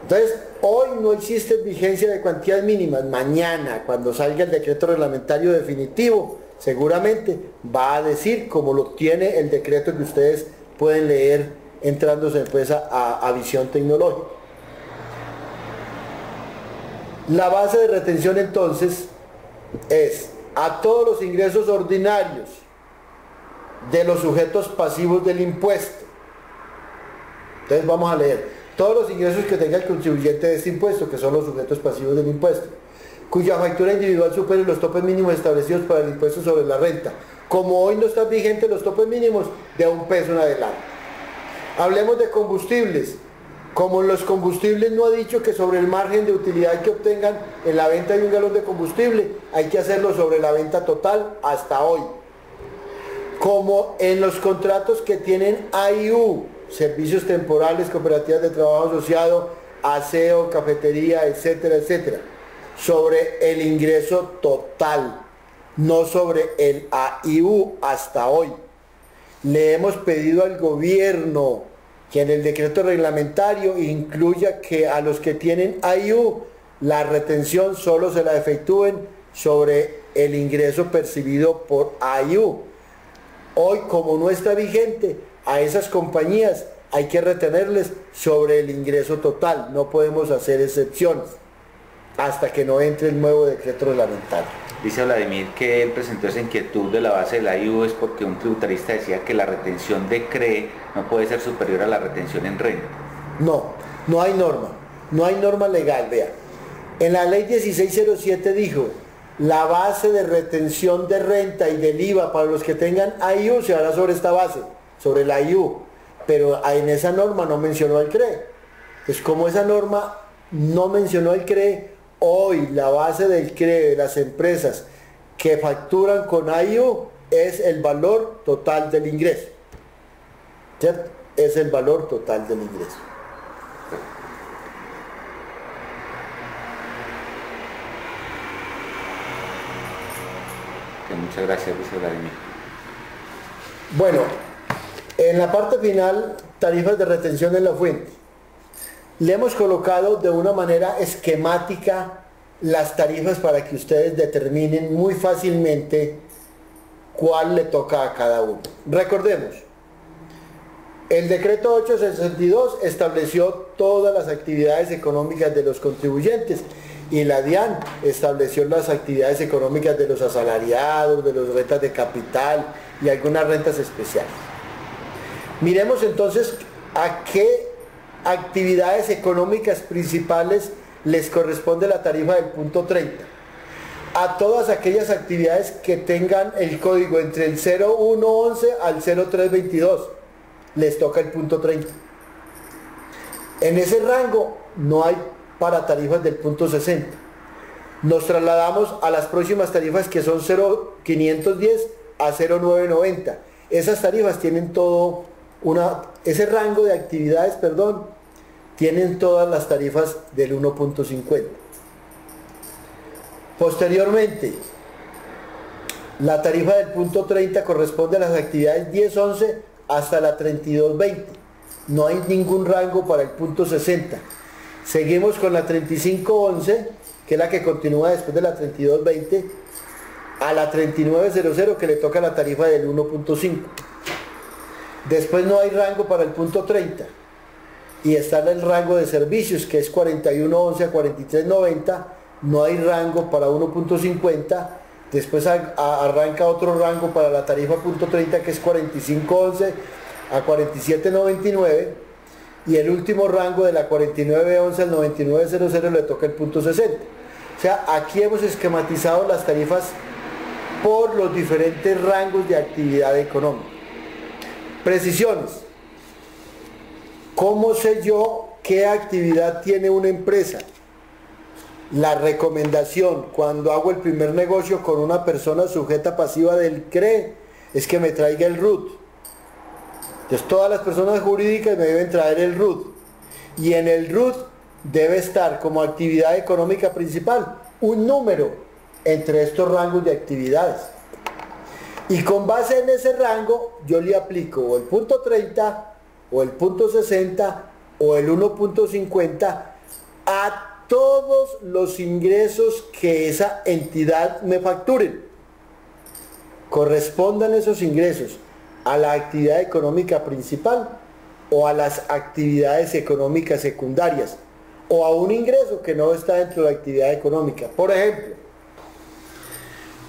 Entonces, hoy no existe vigencia de cuantías mínimas. Mañana, cuando salga el decreto reglamentario definitivo, seguramente va a decir, como lo tiene el decreto que ustedes pueden leer entrándose pues a visión tecnológica. La base de retención entonces es a todos los ingresos ordinarios de los sujetos pasivos del impuesto. Entonces vamos a leer todos los ingresos que tenga el contribuyente de este impuesto, que son los sujetos pasivos del impuesto, cuya factura individual supere los topes mínimos establecidos para el impuesto sobre la renta. Como hoy no están vigentes los topes mínimos, de $1 en adelante. Hablemos de combustibles. Como los combustibles no ha dicho que sobre el margen de utilidad que obtengan en la venta de un galón de combustible, hay que hacerlo sobre la venta total hasta hoy. Como en los contratos que tienen AIU, servicios temporales, cooperativas de trabajo asociado, aseo, cafetería, etcétera, etcétera, sobre el ingreso total, no sobre el AIU hasta hoy. Le hemos pedido al gobierno que en el decreto reglamentario incluya que a los que tienen AIU la retención solo se la efectúen sobre el ingreso percibido por AIU. Hoy, como no está vigente, a esas compañías hay que retenerles sobre el ingreso total, no podemos hacer excepciones hasta que no entre el nuevo decreto reglamentario. Dice Vladimir que él presentó esa inquietud de la base de la IU es porque un tributarista decía que la retención de CRE no puede ser superior a la retención en renta. No hay norma legal, vea. En la ley 1607 dijo, la base de retención de renta y del IVA para los que tengan AIU se hará sobre esta base, sobre la IU, pero en esa norma no mencionó el CRE. Entonces, como esa norma no mencionó el CRE, hoy la base del CRE de las empresas que facturan con AIU es el valor total del ingreso. ¿Cierto? Es el valor total del ingreso. Muchas gracias, Luis Vladimir. Bueno, en la parte final, tarifas de retención en la fuente. Le hemos colocado de una manera esquemática las tarifas para que ustedes determinen muy fácilmente cuál le toca a cada uno. Recordemos, el decreto 862 estableció todas las actividades económicas de los contribuyentes y la DIAN estableció las actividades económicas de los asalariados, de las rentas de capital y algunas rentas especiales. Miremos entonces a qué actividades económicas principales les corresponde la tarifa del punto 30. a todas aquellas actividades que tengan el código entre el 0111 al 0322. Les toca el punto 30. En ese rango no hay para tarifas del punto 60. Nos trasladamos a las próximas tarifas que son 0510 a 0990. Esas tarifas tienen todo ese rango de actividades, tienen todas las tarifas del 1.50. Posteriormente, la tarifa del punto 30 corresponde a las actividades 1011 hasta la 3220. No hay ningún rango para el punto 60. Seguimos con la 3511, que es la que continúa después de la 3220, a la 3900, que le toca la tarifa del 1.5. Después no hay rango para el punto 30. Y está el rango de servicios, que es 4111 a 4390. No hay rango para 1.50. Después arranca otro rango para la tarifa punto 30, que es 4511 a 4799. Y el último rango de la 4911 al 9900 le toca el punto 60. O sea, aquí hemos esquematizado las tarifas por los diferentes rangos de actividad económica. Precisiones. ¿Cómo sé yo qué actividad tiene una empresa? La recomendación cuando hago el primer negocio con una persona sujeta pasiva del CRE es que me traiga el RUT. Entonces todas las personas jurídicas me deben traer el RUT. Y en el RUT debe estar como actividad económica principal un número entre estos rangos de actividades. Y con base en ese rango yo le aplico o el punto 30 o el punto 60 o el 1.50 a todos los ingresos que esa entidad me facture. Correspondan esos ingresos a la actividad económica principal o a las actividades económicas secundarias o a un ingreso que no está dentro de la actividad económica. Por ejemplo,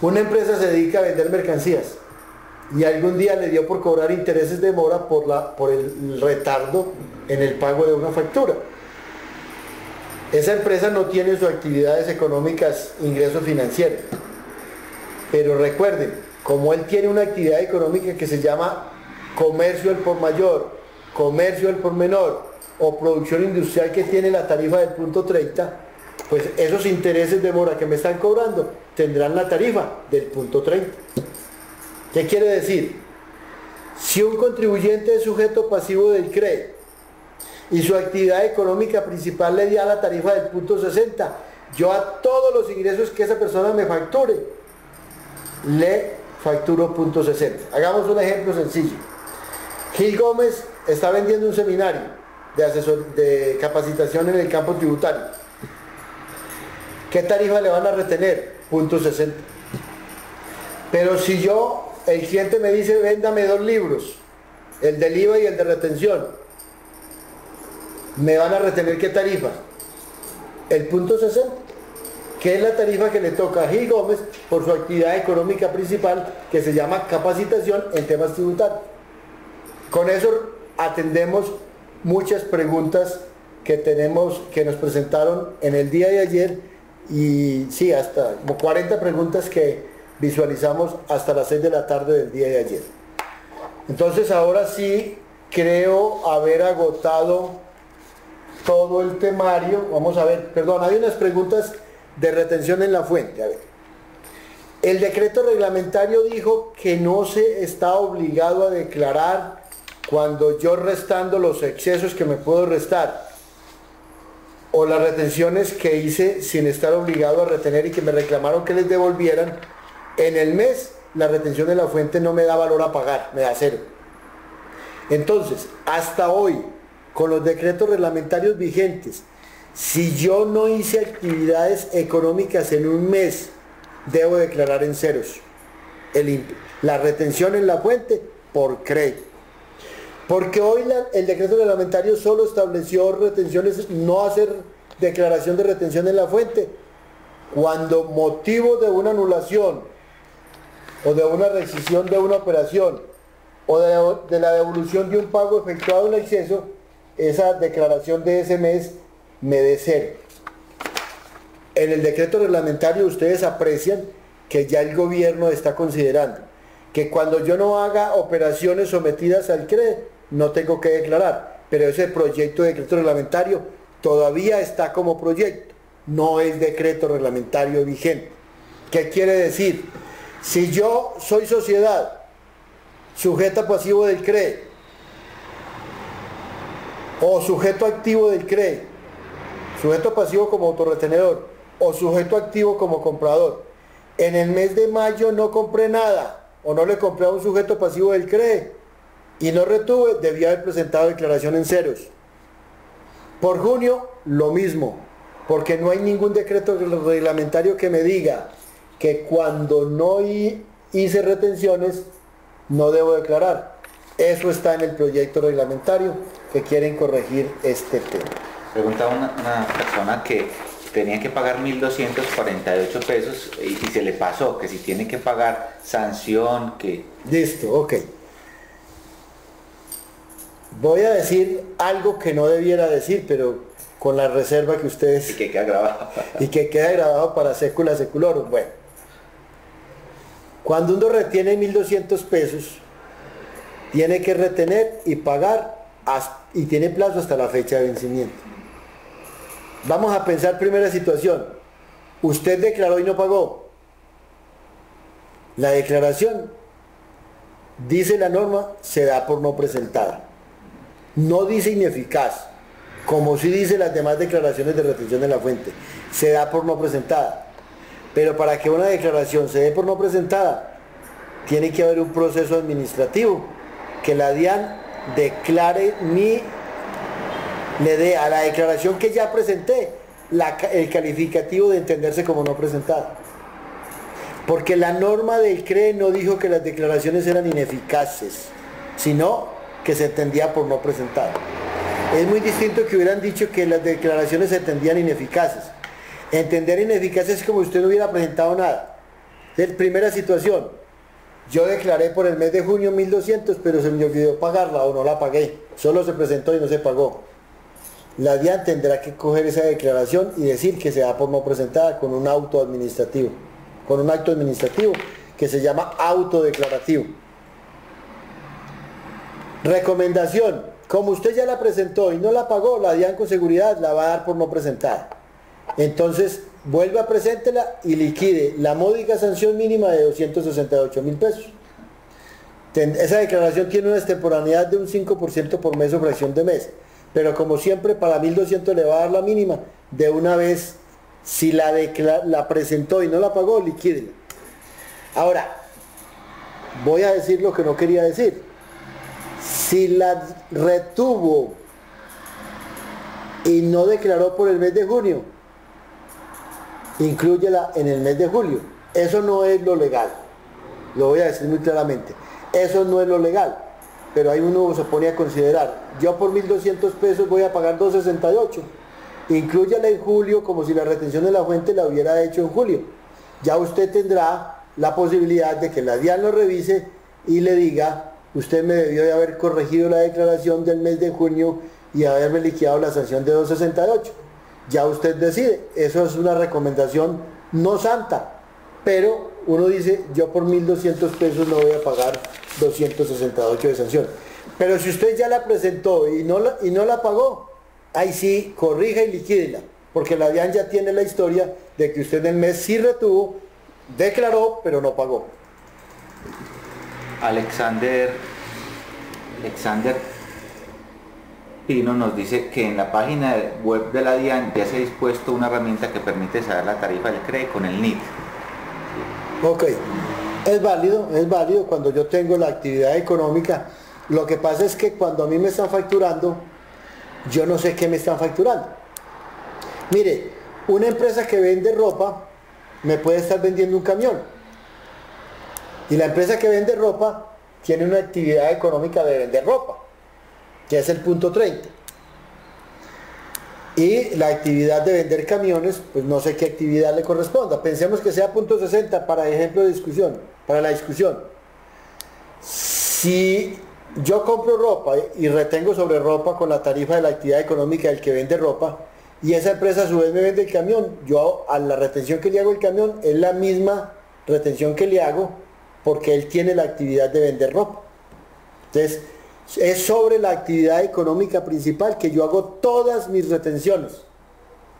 una empresa se dedica a vender mercancías y algún día le dio por cobrar intereses de mora por el retardo en el pago de una factura. Esa empresa no tiene en sus actividades económicas ingresos financieros. Pero recuerden, como él tiene una actividad económica que se llama comercio al por mayor, comercio al por menor o producción industrial que tiene la tarifa del punto 30, pues esos intereses de mora que me están cobrando tendrán la tarifa del punto 30. ¿Qué quiere decir? Si un contribuyente es sujeto pasivo del CRE y su actividad económica principal le da la tarifa del punto 60, yo a todos los ingresos que esa persona me facture, le facturo punto 60. Hagamos un ejemplo sencillo. Gil Gómez está vendiendo un seminario de capacitación en el campo tributario. ¿Qué tarifa le van a retener? Punto 60. Pero si el cliente me dice, véndame 2 libros, el del IVA y el de retención, ¿me van a retener qué tarifa? El punto 60, que es la tarifa que le toca a Gil Gómez por su actividad económica principal, que se llama capacitación en temas tributarios. Con eso atendemos muchas preguntas que nos presentaron en el día de ayer, y sí, hasta como 40 preguntas que visualizamos hasta las 6 de la tarde del día de ayer. Entonces ahora sí creo haber agotado todo el temario. Vamos a ver, perdón, hay unas preguntas de retención en la fuente. A ver, el decreto reglamentario dijo que no se está obligado a declarar cuando yo restando los excesos que me puedo restar o las retenciones que hice sin estar obligado a retener y que me reclamaron que les devolvieran. En el mes la retención de la fuente no me da valor a pagar, me da 0. Entonces, hasta hoy, con los decretos reglamentarios vigentes, si yo no hice actividades económicas en un mes, debo declarar en ceros la retención en la fuente por crédito. Porque hoy el decreto reglamentario solo estableció retenciones, no hacer declaración de retención en la fuente, cuando motivo de una anulación o de una rescisión de una operación o de la devolución de un pago efectuado en exceso, esa declaración de ese mes me dé 0. En el decreto reglamentario ustedes aprecian que ya el gobierno está considerando que cuando yo no haga operaciones sometidas al CRE, no tengo que declarar, pero ese proyecto de decreto reglamentario todavía está como proyecto, no es decreto reglamentario vigente. ¿Qué quiere decir? Si yo soy sociedad sujeta pasivo del CRE o sujeto activo del CRE, sujeto pasivo como autorretenedor o sujeto activo como comprador, en el mes de mayo no compré nada o no le compré a un sujeto pasivo del CRE y no retuve, debía haber presentado declaración en ceros. Por junio, lo mismo, porque no hay ningún decreto reglamentario que me diga que cuando no hice retenciones no debo declarar. Eso está en el proyecto reglamentario que quieren corregir este tema. Pregunta una persona que tenía que pagar 1.248 pesos y se le pasó, que si tiene que pagar sanción, que... Listo, ok. Voy a decir algo que no debiera decir, pero con la reserva que ustedes... Y que queda grabado. Y que queda grabado para sécula seculorum. Bueno, cuando uno retiene 1.200 pesos, tiene que retener y pagar y tiene plazo hasta la fecha de vencimiento. Vamos a pensar primera situación. Usted declaró y no pagó. La declaración, dice la norma, se da por no presentada. No dice ineficaz, como sí dice las demás declaraciones de retención de la fuente. Se da por no presentada. Pero para que una declaración se dé por no presentada, tiene que haber un proceso administrativo que la DIAN declare le dé a la declaración que ya presenté el calificativo de entenderse como no presentada. Porque la norma del CRE no dijo que las declaraciones eran ineficaces, sino que se entendía por no presentada. Es muy distinto que hubieran dicho que las declaraciones se entendían ineficaces. Entender ineficaces es como si usted no hubiera presentado nada. Entonces, primera situación, yo declaré por el mes de junio 1.200, pero se me olvidó pagarla o no la pagué. Solo se presentó y no se pagó. La DIAN tendrá que coger esa declaración y decir que se da por no presentada con un auto administrativo, con un acto administrativo que se llama autodeclarativo. Recomendación, como usted ya la presentó y no la pagó, la DIAN con seguridad la va a dar por no presentada. Entonces, vuelva, preséntela y liquide la módica sanción mínima de 268.000 pesos. Esa declaración tiene una extemporaneidad de un 5% por mes o fracción de mes. Pero como siempre, para 1.200 le va a dar la mínima. De una vez, si la presentó y no la pagó, liquídela. Ahora, voy a decir lo que no quería decir. Si la retuvo y no declaró por el mes de junio, inclúyela en el mes de julio. Eso no es lo legal. Lo voy a decir muy claramente. Eso no es lo legal. Pero ahí uno se pone a considerar, yo por 1.200 pesos voy a pagar 268, inclúyala en julio como si la retención de la fuente la hubiera hecho en julio. Ya usted tendrá la posibilidad de que la DIAN lo revise y le diga, usted me debió de haber corregido la declaración del mes de junio y haberme liquidado la sanción de 268. Ya usted decide, eso es una recomendación no santa, pero uno dice, yo por 1.200 pesos no voy a pagar 268 de sanción. Pero si usted ya la presentó y no la pagó, ahí sí, corrija y liquídela, porque la DIAN ya tiene la historia de que usted en el mes sí retuvo, declaró, pero no pagó. Alexander Pino nos dice que en la página web de la DIAN ya se ha dispuesto una herramienta que permite saber la tarifa del CRE con el NIT. Ok, es válido cuando yo tengo la actividad económica. Lo que pasa es que cuando a mí me están facturando, yo no sé qué me están facturando. Mire, una empresa que vende ropa me puede estar vendiendo un camión. Y la empresa que vende ropa tiene una actividad económica de vender ropa, que es el punto 30. Y la actividad de vender camiones, pues no sé qué actividad le corresponda. Pensemos que sea punto 60 para ejemplo de discusión, para la discusión. Si yo compro ropa y retengo sobre ropa con la tarifa de la actividad económica del que vende ropa, y esa empresa a su vez me vende el camión, yo a la retención que le hago el camión es la misma retención que le hago porque él tiene la actividad de vender ropa. Entonces, es sobre la actividad económica principal que yo hago todas mis retenciones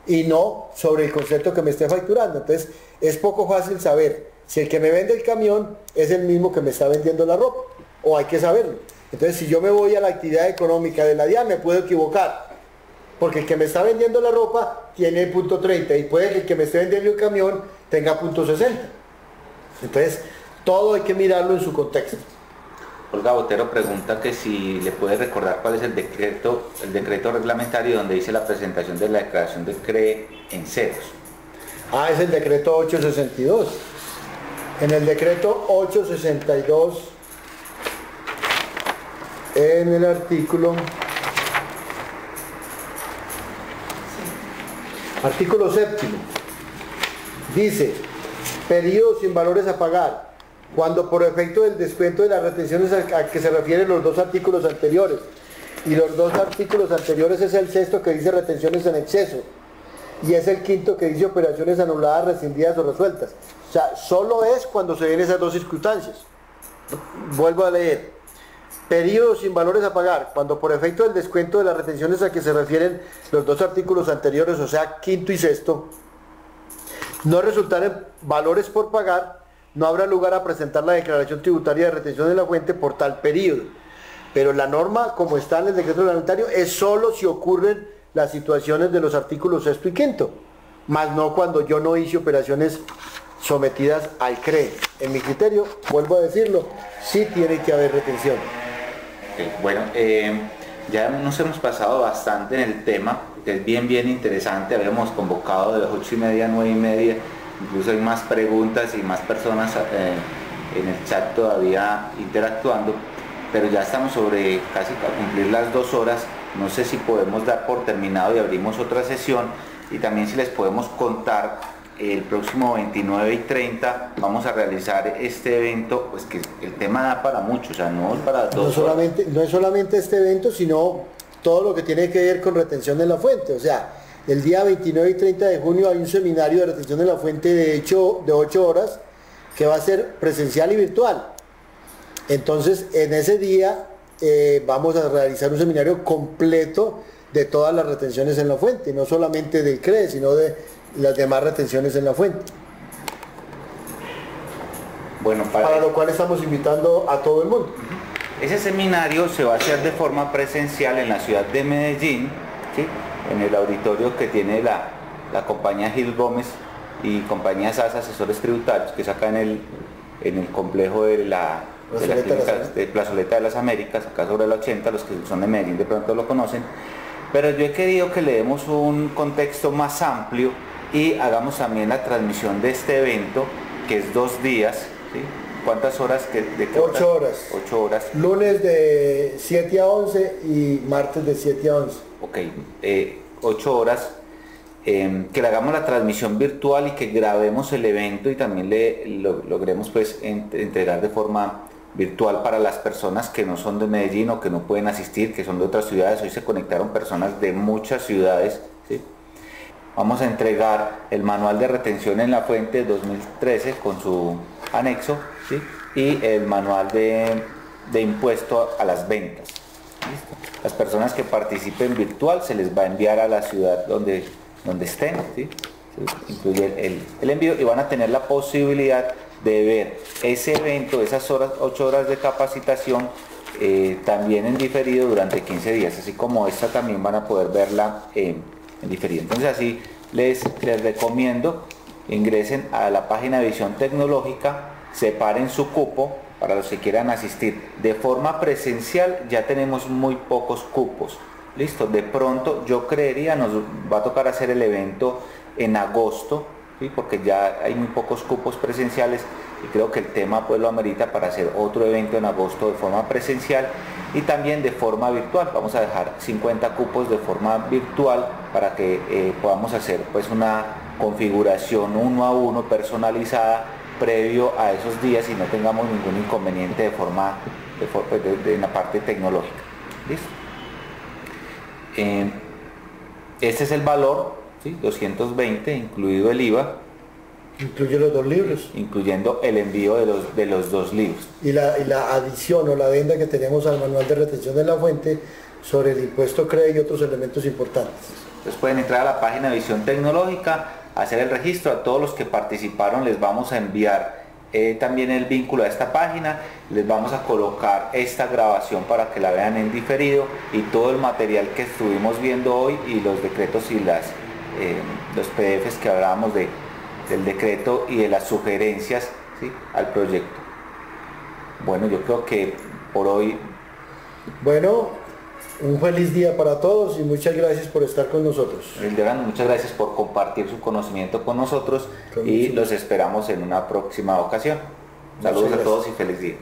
y no sobre el concepto que me esté facturando. Entonces, es poco fácil saber si el que me vende el camión es el mismo que me está vendiendo la ropa, o hay que saberlo. Entonces, si yo me voy a la actividad económica de la DIAN, me puedo equivocar, porque el que me está vendiendo la ropa tiene punto 30 y puede que el que me esté vendiendo el camión tenga punto 60. Entonces, todo hay que mirarlo en su contexto. Olga Botero pregunta que si le puede recordar cuál es el decreto reglamentario donde dice la presentación de la declaración del CRE en ceros. Es el decreto 862. En el decreto 862, en el artículo séptimo, dice, periodo sin valores a pagar, cuando por efecto del descuento de las retenciones a que se refieren los dos artículos anteriores, y los dos artículos anteriores es el sexto que dice retenciones en exceso, y es el quinto que dice operaciones anuladas, rescindidas o resueltas. O sea, solo es cuando se ven esas dos circunstancias. Vuelvo a leer. Periodo sin valores a pagar, cuando por efecto del descuento de las retenciones a que se refieren los dos artículos anteriores, o sea, quinto y sexto, no resultaren valores por pagar, no habrá lugar a presentar la declaración tributaria de retención de la fuente por tal periodo. Pero la norma, como está en el decreto reglamentario, es solo si ocurren las situaciones de los artículos sexto y quinto, más no cuando yo no hice operaciones sometidas al CRE. En mi criterio, vuelvo a decirlo, sí tiene que haber retención. Okay, bueno, ya nos hemos pasado bastante en el tema, que es bien interesante. Habíamos convocado de las 8:30 a 9:30, incluso hay más preguntas y más personas en el chat todavía interactuando, pero ya estamos sobre casi a cumplir las 2 horas. No sé si podemos dar por terminado y abrimos otra sesión, y también si les podemos contar, el próximo 29 y 30 vamos a realizar este evento, pues que el tema da para mucho, o sea, no es para dos horas. No es solamente este evento, sino todo lo que tiene que ver con retención de la fuente. O sea, el día 29 y 30 de junio hay un seminario de retención de la fuente de 8 horas que va a ser presencial y virtual. Entonces, en ese día vamos a realizar un seminario completo de todas las retenciones en la fuente, no solamente del CRE, sino de las demás retenciones en la fuente. Bueno, para lo cual estamos invitando a todo el mundo. Ese seminario se va a hacer de forma presencial en la ciudad de Medellín, ¿sí? En el auditorio que tiene la compañía Gil Gómez y compañía SAS Asesores Tributarios, que es acá en el complejo de la Plazoleta de las Américas, acá sobre la 80, los que son de Medellín de pronto lo conocen. Pero yo he querido que le demos un contexto más amplio y hagamos también la transmisión de este evento, que es 2 días, ¿sí? ¿Cuántas horas? ¿De qué 8 horas. 8 horas. Lunes de 7 a 11 y martes de 7 a 11. Ok, 8 horas. Que le hagamos la transmisión virtual y que grabemos el evento y también logremos pues entregar de forma virtual para las personas que no son de Medellín o que no pueden asistir, que son de otras ciudades. Hoy se conectaron personas de muchas ciudades, ¿sí? Vamos a entregar el manual de retención en la fuente 2013 con su anexo, ¿sí? Y el manual de impuesto a las ventas. ¿Listo? Las personas que participen virtual se les va a enviar a la ciudad donde estén, ¿sí? ¿Sí? Incluye el envío, y van a tener la posibilidad de ver ese evento, esas 8 horas de capacitación, también en diferido durante 15 días, así como esta también van a poder verla en diferido. Entonces así les recomiendo, ingresen a la página de Visión Tecnológica, separen su cupo para los que quieran asistir. De forma presencial ya tenemos muy pocos cupos. Listo, de pronto yo creería nos va a tocar hacer el evento en agosto, ¿sí? Porque ya hay muy pocos cupos presenciales y creo que el tema pues lo amerita para hacer otro evento en agosto de forma presencial y también de forma virtual. Vamos a dejar 50 cupos de forma virtual para que podamos hacer pues una configuración 1 a 1 personalizada previo a esos días y no tengamos ningún inconveniente en la parte tecnológica. ¿Listo? Este es el valor, ¿sí? 220, incluido el IVA. Incluye los 2 libros. Incluyendo el envío de los 2 libros. Y la adición o la adenda que tenemos al manual de retención de la fuente sobre el impuesto CRE y otros elementos importantes. Entonces pueden entrar a la página de Visión Tecnológica, hacer el registro. A todos los que participaron les vamos a enviar también el vínculo a esta página, les vamos a colocar esta grabación para que la vean en diferido y todo el material que estuvimos viendo hoy y los decretos y los PDFs que hablábamos del decreto y de las sugerencias, ¿sí?, al proyecto. Bueno, yo creo que por hoy... Bueno, un feliz día para todos y muchas gracias por estar con nosotros. Muchas gracias por compartir su conocimiento con nosotros y los esperamos en una próxima ocasión. Saludos a todos y feliz día.